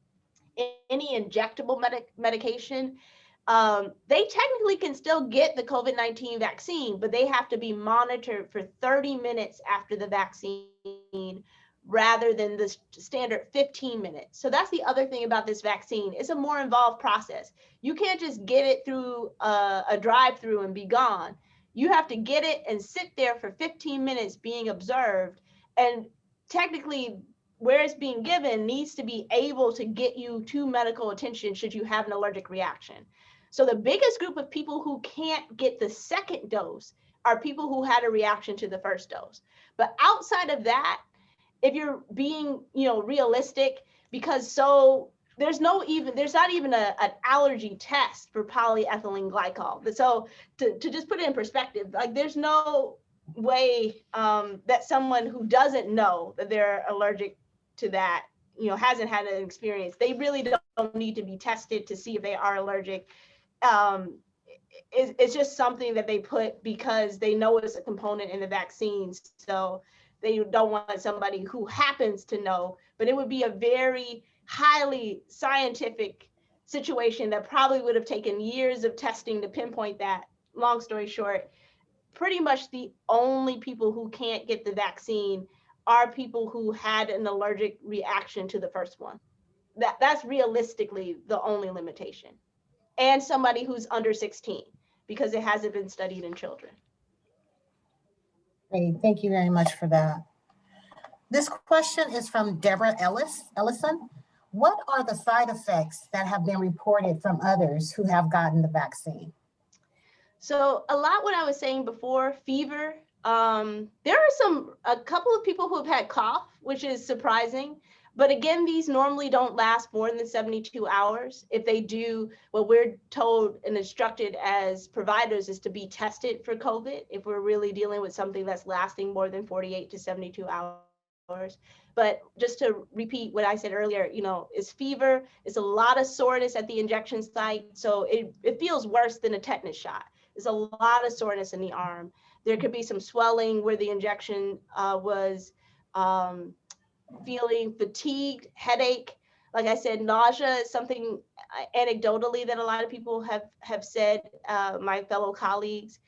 C: any injectable medication, they technically can still get the COVID-19 vaccine, but they have to be monitored for 30 minutes after the vaccine rather than the standard 15 minutes. So that's the other thing about this vaccine. It's a more involved process. You can't just get it through a drive-through and be gone. You have to get it and sit there for 15 minutes being observed. And technically, where it's being given needs to be able to get you to medical attention should you have an allergic reaction. So the biggest group of people who can't get the second dose are people who had a reaction to the first dose. But outside of that, if you're being, realistic, because there's not even an allergy test for polyethylene glycol. So to just put it in perspective, like there's no way that someone who doesn't know that they're allergic to that, hasn't had an experience, they really don't need to be tested to see if they are allergic. It's just something that they put because they know it's a component in the vaccines. So they don't want somebody who happens to know, but it would be a very highly scientific situation that probably would have taken years of testing to pinpoint that. Long story short, pretty much the only people who can't get the vaccine are people who had an allergic reaction to the first one. That's realistically the only limitation. And somebody who's under 16, because it hasn't been studied in children.
D: Great, thank you very much for that. This question is from Deborah Ellison. What are the side effects that have been reported from others who have gotten the vaccine?
C: So a lot what I was saying before, fever. There are a couple of people who have had cough, which is surprising. But again, these normally don't last more than 72 hours. If they do, what we're told and instructed as providers is to be tested for COVID if we're really dealing with something that's lasting more than 48 to 72 hours. But just to repeat what I said earlier, it's fever, it's a lot of soreness at the injection site. So it feels worse than a tetanus shot. There's a lot of soreness in the arm. There could be some swelling where the injection was feeling fatigued, headache. Like I said, nausea is something anecdotally that a lot of people have said, my fellow colleagues.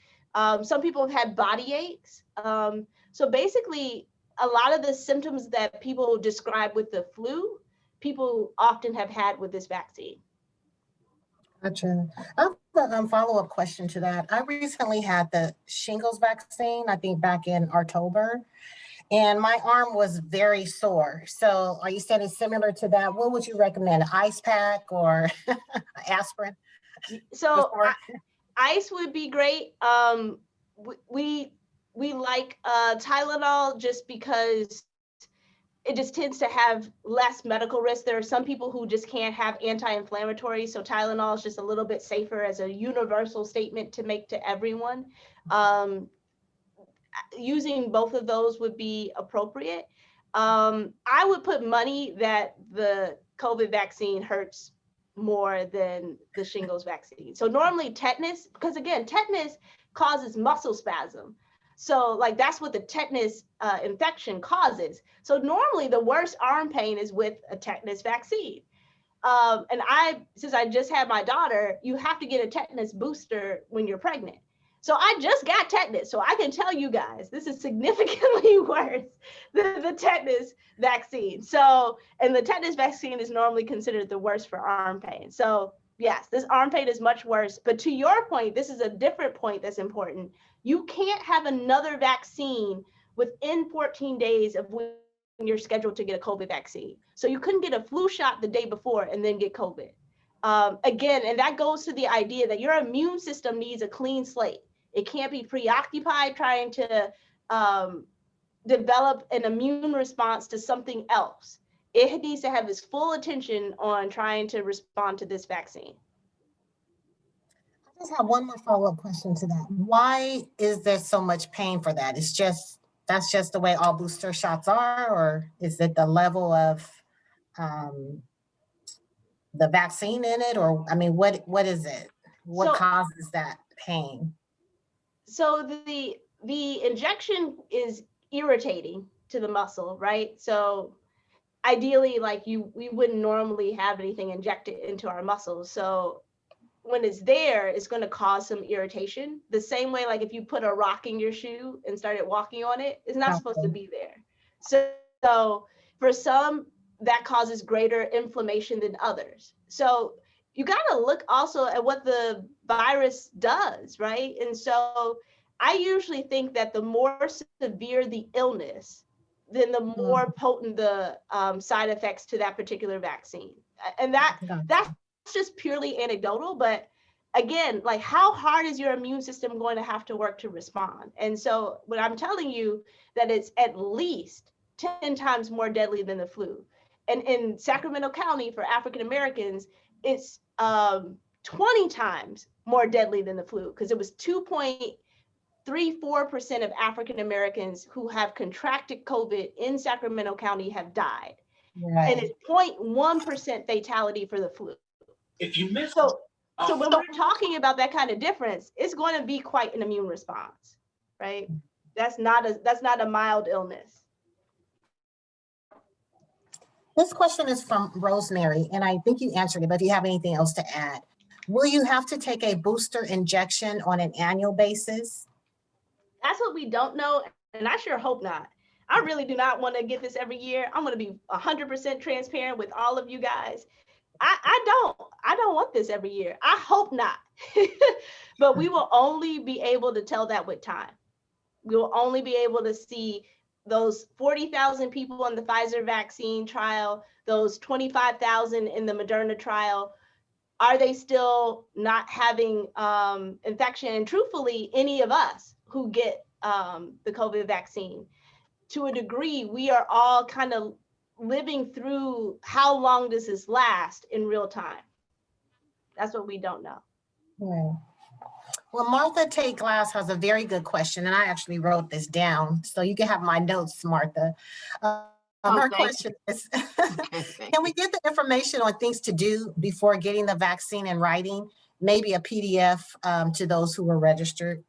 C: Some people have had body aches. So basically, a lot of the symptoms that people describe with the flu, people often have had with this vaccine.
D: Gotcha. I have a follow-up question to that. I recently had the shingles vaccine, I think back in October, and my arm was very sore. So are you saying it's similar to that? What would you recommend, an ice pack or aspirin?
C: So ice would be great. We like Tylenol just because it just tends to have less medical risk. There are some people who just can't have anti-inflammatory, so Tylenol is just a little bit safer as a universal statement to make to everyone. Using both of those would be appropriate. I would put money that the COVID vaccine hurts more than the shingles vaccine. So normally tetanus, because again, tetanus causes muscle spasm. So like that's what the tetanus infection causes. So normally the worst arm pain is with a tetanus vaccine. And since I just had my daughter, you have to get a tetanus booster when you're pregnant. So I just got tetanus. So I can tell you guys, this is significantly worse than the tetanus vaccine. So, and the tetanus vaccine is normally considered the worst for arm pain. So Yes, this arm pain is much worse. But to your point, this is a different point that's important. You can't have another vaccine within 14 days of when you're scheduled to get a COVID vaccine. So you couldn't get a flu shot the day before and then get COVID. Again, and that goes to the idea that your immune system needs a clean slate. It can't be preoccupied trying to develop an immune response to something else. It needs to have its full attention on trying to respond to this vaccine.
D: I just have one more follow-up question to that. Why is there so much pain for that? That's just the way all booster shots are, or is it the level of the vaccine in it, or I mean, what is it? What causes that pain?
C: So the injection is irritating to the muscle, right? So ideally, like we wouldn't normally have anything injected into our muscles. So when it's there, it's going to cause some irritation. The same way, like if you put a rock in your shoe and started walking on it, it's not supposed to be there. So for some, that causes greater inflammation than others. So you got to look also at what the virus does, right? And so I usually think that the more severe the illness, then the more potent the side effects to that particular vaccine. And that's just purely anecdotal, but again, like how hard is your immune system going to have to work to respond? And so when I'm telling you that it's at least 10 times more deadly than the flu. And in Sacramento County for African Americans, it's 20 times more deadly than the flu, because it was 2.34% of African Americans who have contracted COVID in Sacramento County have died. Right. And it's 0.1% fatality for the flu.
E: If you miss
C: so when we're talking about that kind of difference, it's going to be quite an immune response, right? That's not a mild illness.
D: This question is from Rosemary, and I think you answered it, but if you have anything else to add, will you have to take a booster injection on an annual basis?
C: That's what we don't know, and I sure hope not. I really do not want to get this every year. I'm going to be 100% transparent with all of you guys. I don't want this every year. I hope not. But we will only be able to tell that with time. We will only be able to see those 40,000 people on the Pfizer vaccine trial, those 25,000 in the Mrna trial. Are they still not having infection? And truthfully, any of us who get the COVID vaccine, to a degree, we are all kind of living through how long does this last in real time. That's what we don't know.
D: Yeah. Well, Martha Tate Glass has a very good question, and I actually wrote this down, so you can have my notes, Martha. Her question is, can we get the information on things to do before getting the vaccine in writing, maybe a PDF to those who are registered?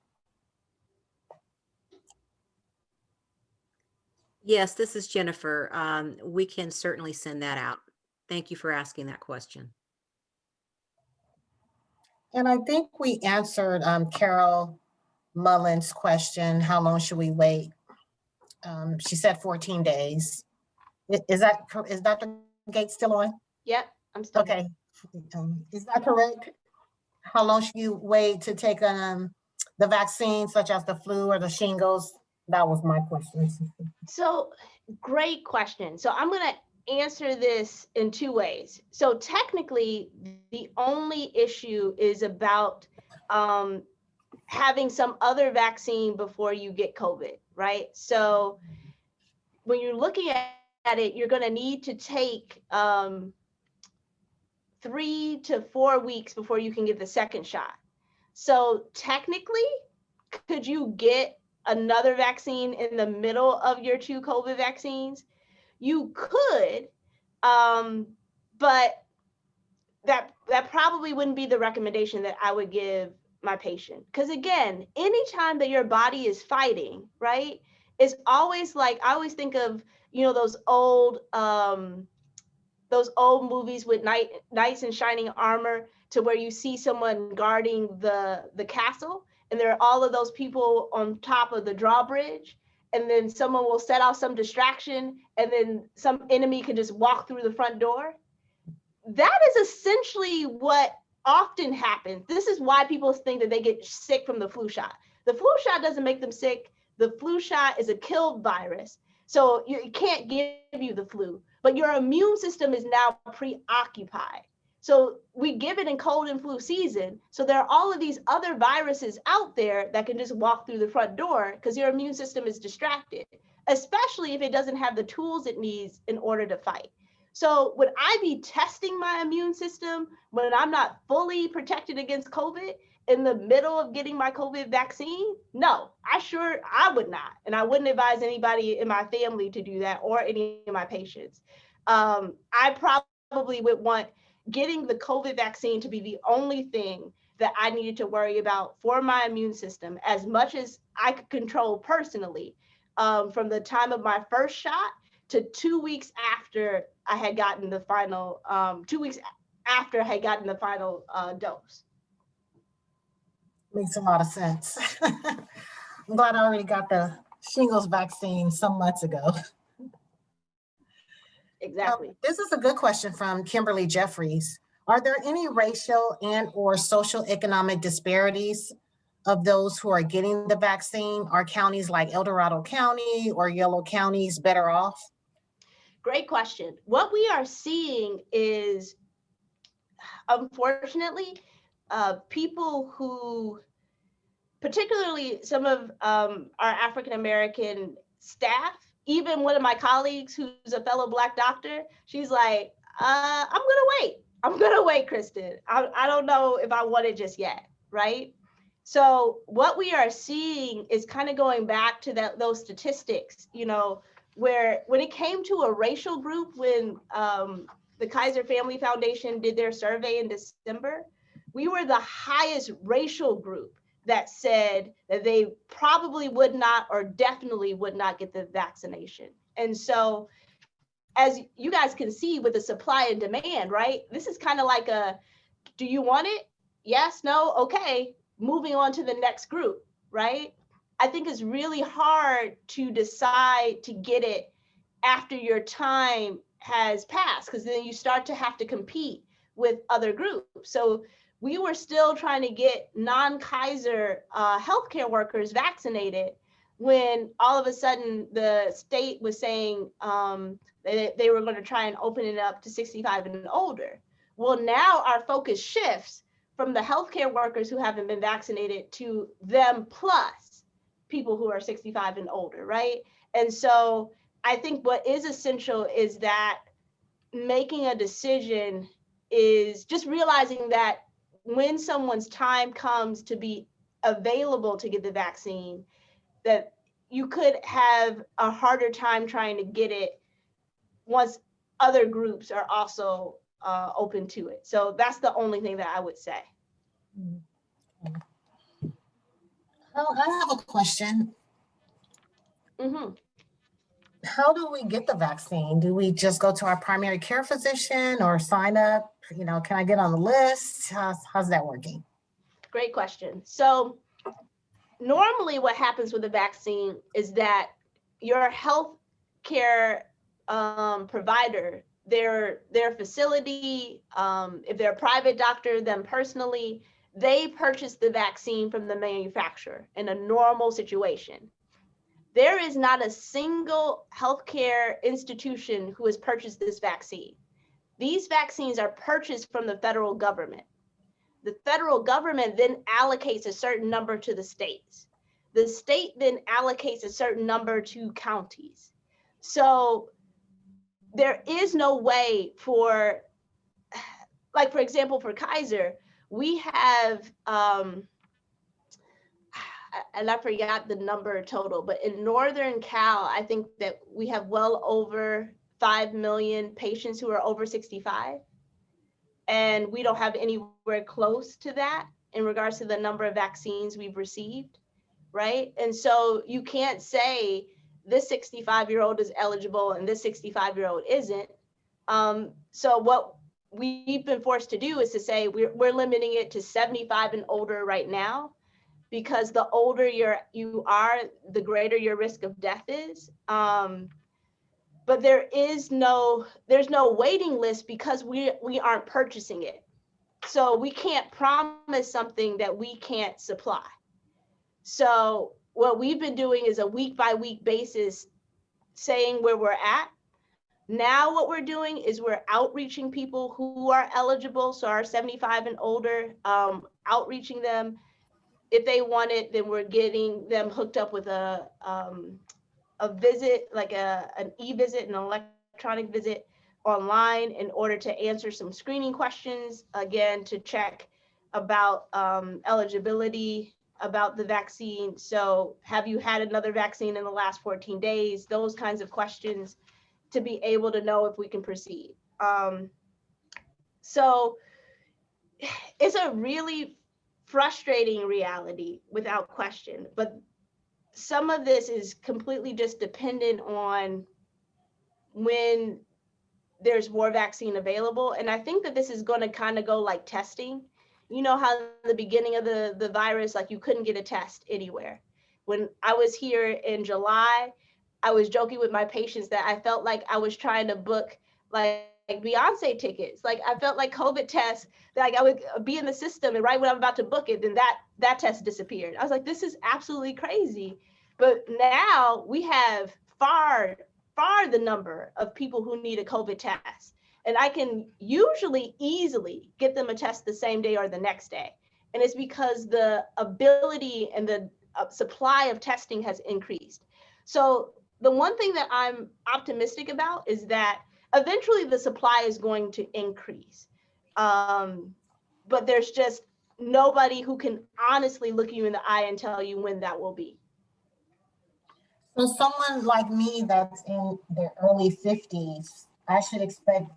A: Yes, this is Jennifer. We can certainly send that out. Thank you for asking that question.
D: And I think we answered Carol Mullen's question, how long should we wait? She said 14 days. Is Dr. Gates still on?
C: Yep, I'm still
D: okay. Is that correct? How long should you wait to take the vaccine, such as the flu or the shingles? That was my question.
C: So great question. So I'm going to answer this in two ways. So technically, the only issue is about having some other vaccine before you get COVID, right? So when you're looking at it, you're going to need to take 3 to 4 weeks before you can get the second shot. So technically, could you get another vaccine in the middle of your 2 COVID vaccines? You could, but that probably wouldn't be the recommendation that I would give my patient. Because again, anytime that your body is fighting, right, it's always like, I always think of, those old movies with knights in shining armor, to where you see someone guarding the castle, and there are all of those people on top of the drawbridge, and then someone will set off some distraction, and then some enemy can just walk through the front door. That is essentially what often happens. This is why people think that they get sick from the flu shot. The flu shot doesn't make them sick. The flu shot is a kill virus. So it can't give you the flu, but your immune system is now preoccupied. So we give it in cold and flu season. So there are all of these other viruses out there that can just walk through the front door because your immune system is distracted, especially if it doesn't have the tools it needs in order to fight. So would I be testing my immune system when I'm not fully protected against COVID in the middle of getting my COVID vaccine? No, I would not. And I wouldn't advise anybody in my family to do that or any of my patients. I probably would want getting the COVID vaccine to be the only thing that I needed to worry about for my immune system, as much as I could control personally, from the time of my first shot to 2 weeks after I had gotten the final, 2 weeks after I had gotten the final dose.
D: Makes a lot of sense. I'm glad I already got the shingles vaccine some months ago.
C: Exactly.
D: This is a good question from Kimberly Jeffries. Are there any racial and or social economic disparities of those who are getting the vaccine? Are counties like El Dorado County or Yellow counties better off?
C: Great question. What we are seeing is, unfortunately, people who, particularly some of our African-American staff, even one of my colleagues who's a fellow Black doctor, she's like, I'm gonna wait, Kristen. I don't know if I want it just yet, right? So what we are seeing is kind of going back to those statistics, where when it came to a racial group, when the Kaiser Family Foundation did their survey in December, we were the highest racial group that said that they probably would not or definitely would not get the vaccination. And so, as you guys can see with the supply and demand, right? This is kind of like do you want it? Yes, no, okay, moving on to the next group, right? I think it's really hard to decide to get it after your time has passed, because then you start to have to compete with other groups. So we were still trying to get non-Kaiser healthcare workers vaccinated when all of a sudden the state was saying they were going to try and open it up to 65 and older. Well, now our focus shifts from the healthcare workers who haven't been vaccinated to them plus people who are 65 and older, right? And so I think what is essential is that making a decision is just realizing that when someone's time comes to be available to get the vaccine, that you could have a harder time trying to get it once other groups are also open to it. So that's the only thing that I would say.
D: Oh, I have a question.
C: Mm-hmm.
D: How do we get the vaccine? Do we just go to our primary care physician or sign up? Can I get on the list? How's that working?
C: Great question. So normally what happens with a vaccine is that your health care provider, their facility, if they're a private doctor, them personally, they purchase the vaccine from the manufacturer in a normal situation. There is not a single healthcare institution who has purchased this vaccine. These vaccines are purchased from the federal government. The federal government then allocates a certain number to the states. The state then allocates a certain number to counties. So there is no way for example, for Kaiser, we have, and I forgot the number total, but in Northern Cal, I think that we have well over 5 million patients who are over 65. And we don't have anywhere close to that in regards to the number of vaccines we've received, right? And so you can't say this 65-year-old is eligible and this 65-year-old isn't. So what we've been forced to do is to say we're limiting it to 75 and older right now, because the older you are, the greater your risk of death is. But there's no waiting list because we aren't purchasing it. So we can't promise something that we can't supply. So what we've been doing is a week by week basis saying where we're at. Now what we're doing is we're outreaching people who are eligible, so our 75 and older, outreaching them. If they want it, then we're getting them hooked up with a visit, like an e-visit, an electronic visit online in order to answer some screening questions, again, to check about eligibility, about the vaccine. So have you had another vaccine in the last 14 days? Those kinds of questions to be able to know if we can proceed. So it's a really frustrating reality without question, but some of this is completely just dependent on when there's more vaccine available. And I think that this is going to kind of go like testing. You know how the beginning of the virus, like you couldn't get a test anywhere. When I was here in July, I was joking with my patients that I felt like I was trying to book like Beyonce tickets. Like I felt like COVID tests, like I would be in the system and right when I'm about to book it, then that test disappeared. I was like, this is absolutely crazy. But now we have far the number of people who need a COVID test. And I can usually easily get them a test the same day or the next day. And it's because the ability and the supply of testing has increased. So the one thing that I'm optimistic about is that eventually the supply is going to increase. But there's just nobody who can honestly look you in the eye and tell you when that will be.
D: So someone like me that's in their early 50s, I should expect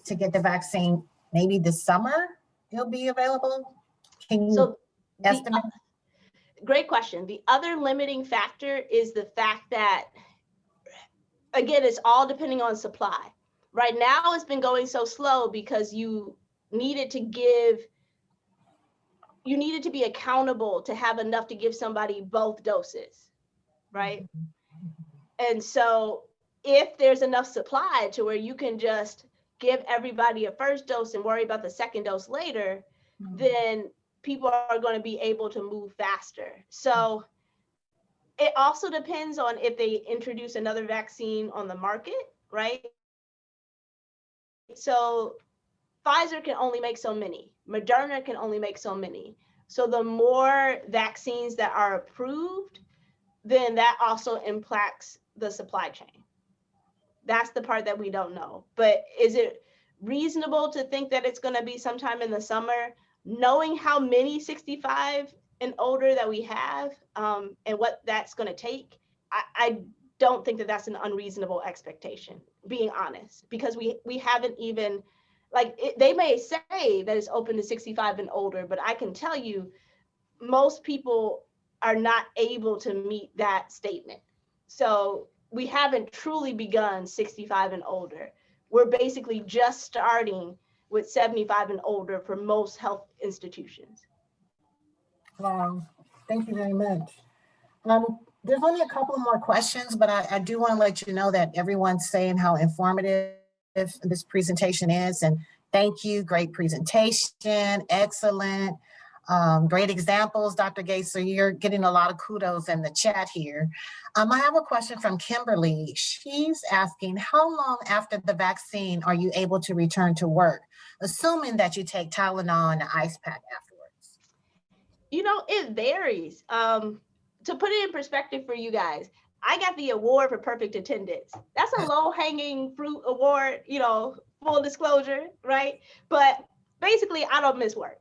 D: to get the vaccine maybe this summer it'll be available? Can you estimate?
C: Great question. The other limiting factor is the fact that, again, it's all depending on supply. Right now, it's been going so slow because you needed to be accountable to have enough to give somebody both doses, right? And so if there's enough supply to where you can just give everybody a first dose and worry about the second dose later, then people are going to be able to move faster. So it also depends on if they introduce another vaccine on the market, right? So Pfizer can only make so many, Moderna can only make so many. So the more vaccines that are approved, then that also impacts the supply chain. That's the part that we don't know. But is it reasonable to think that it's going to be sometime in the summer, knowing how many 65 and older that we have, and what that's going to take? I don't think that that's an unreasonable expectation, being honest, because we haven't even, they may say that it's open to 65 and older, but I can tell you most people are not able to meet that statement. So we haven't truly begun 65 and older. We're basically just starting with 75 and older for most health institutions.
D: Wow, thank you very much. There's only a couple more questions, but I do want to let you know that everyone's saying how informative this presentation is. And thank you, great presentation, excellent. Great examples, Dr. Gates. So you're getting a lot of kudos in the chat here. I have a question from Kimberly. She's asking, how long after the vaccine are you able to return to work, assuming that you take Tylenol and an ice pack afterwards?
C: You know, it varies. To put it in perspective for you guys, I got the award for perfect attendance. That's a low-hanging fruit award, you know, full disclosure, right? But basically, I don't miss work.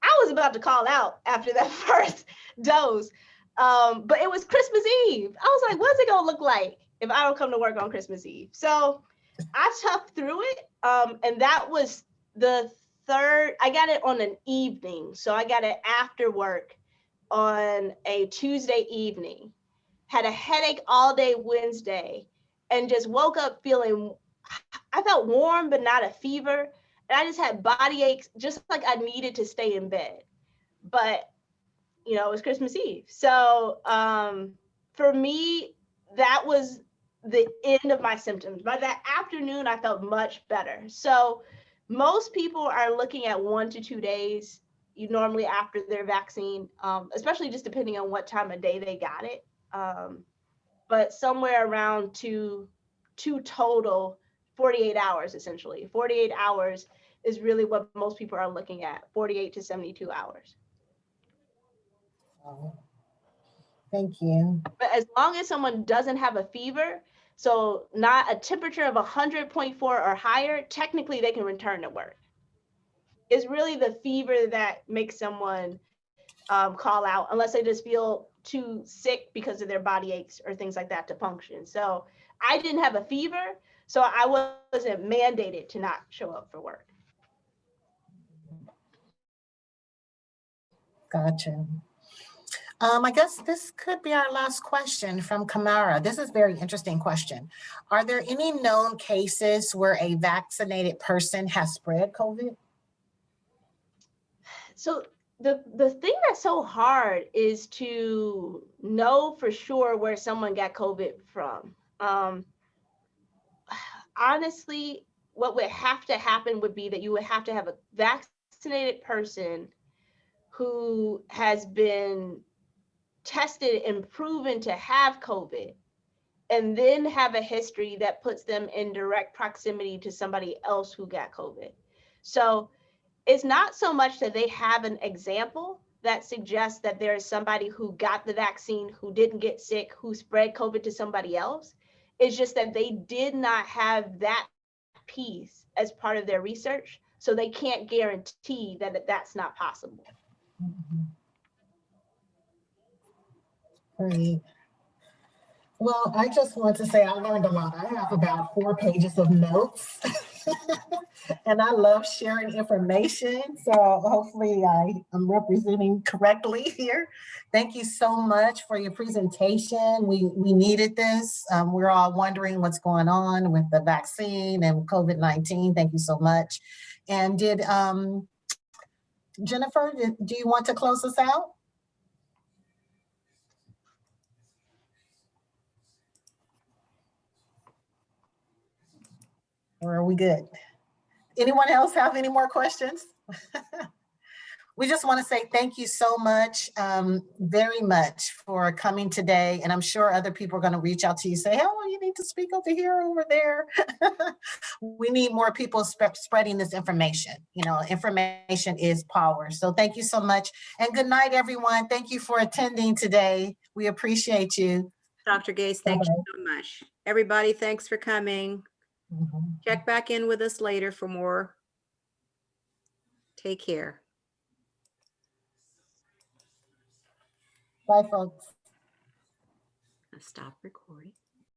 C: I was about to call out after that first dose, but it was Christmas Eve. I was like, what's it gonna look like if I don't come to work on Christmas Eve? So I toughed through it, and that was the third. I got it on an evening, so I got it after work on a Tuesday evening. Had a headache all day Wednesday, and just woke up feeling, I felt warm but not a fever. And I just had body aches, just like I needed to stay in bed. But, you know, it was Christmas Eve. So for me, that was the end of my symptoms. By that afternoon, I felt much better. So Most people are looking at 1 to 2 days, normally after their vaccine, especially just depending on what time of day they got it. But somewhere around two total, 48 hours, essentially. 48 hours is really what most people are looking at, 48 to 72 hours.
D: Oh, thank you.
C: But as long as someone doesn't have a fever, so not a temperature of 100.4 or higher, technically they can return to work. It's really the fever that makes someone call out, unless they just feel too sick because of their body aches or things like that to function. So I didn't have a fever, so I wasn't mandated to not show up for work.
D: Gotcha. I guess this could be our last question from Kamara. This is a very interesting question. Are there any known cases where a vaccinated person has spread COVID?
C: So the thing that's so hard is to know for sure where someone got COVID from. Honestly, what would have to happen would be that you would have to have a vaccinated person who has been tested and proven to have COVID, and then have a history that puts them in direct proximity to somebody else who got COVID. So it's not so much that they have an example that suggests that there is somebody who got the vaccine, who didn't get sick, who spread COVID to somebody else. It's just that they did not have that piece as part of their research, so they can't guarantee that that's not possible.
D: Great. Well, I just want to say I learned a lot. I have about 4 pages of notes and I love sharing information. So hopefully I'm representing correctly here. Thank you so much for your presentation. We needed this. We're all wondering what's going on with the vaccine and COVID-19. Thank you so much. And did Jennifer, do you want to close us out? Or are we good? Anyone else have any more questions? We just want to say thank you so much, very much for coming today. And I'm sure other people are going to reach out to you, say, oh, you need to speak over here, over there. We need more people spreading this information. Information is power. So thank you so much. And good night, everyone. Thank you for attending today. We appreciate you.
A: Dr. Gates, thank you so much. Everybody, thanks for coming. Check back in with us later for more. Take care.
D: Bye, folks.
A: Stop recording.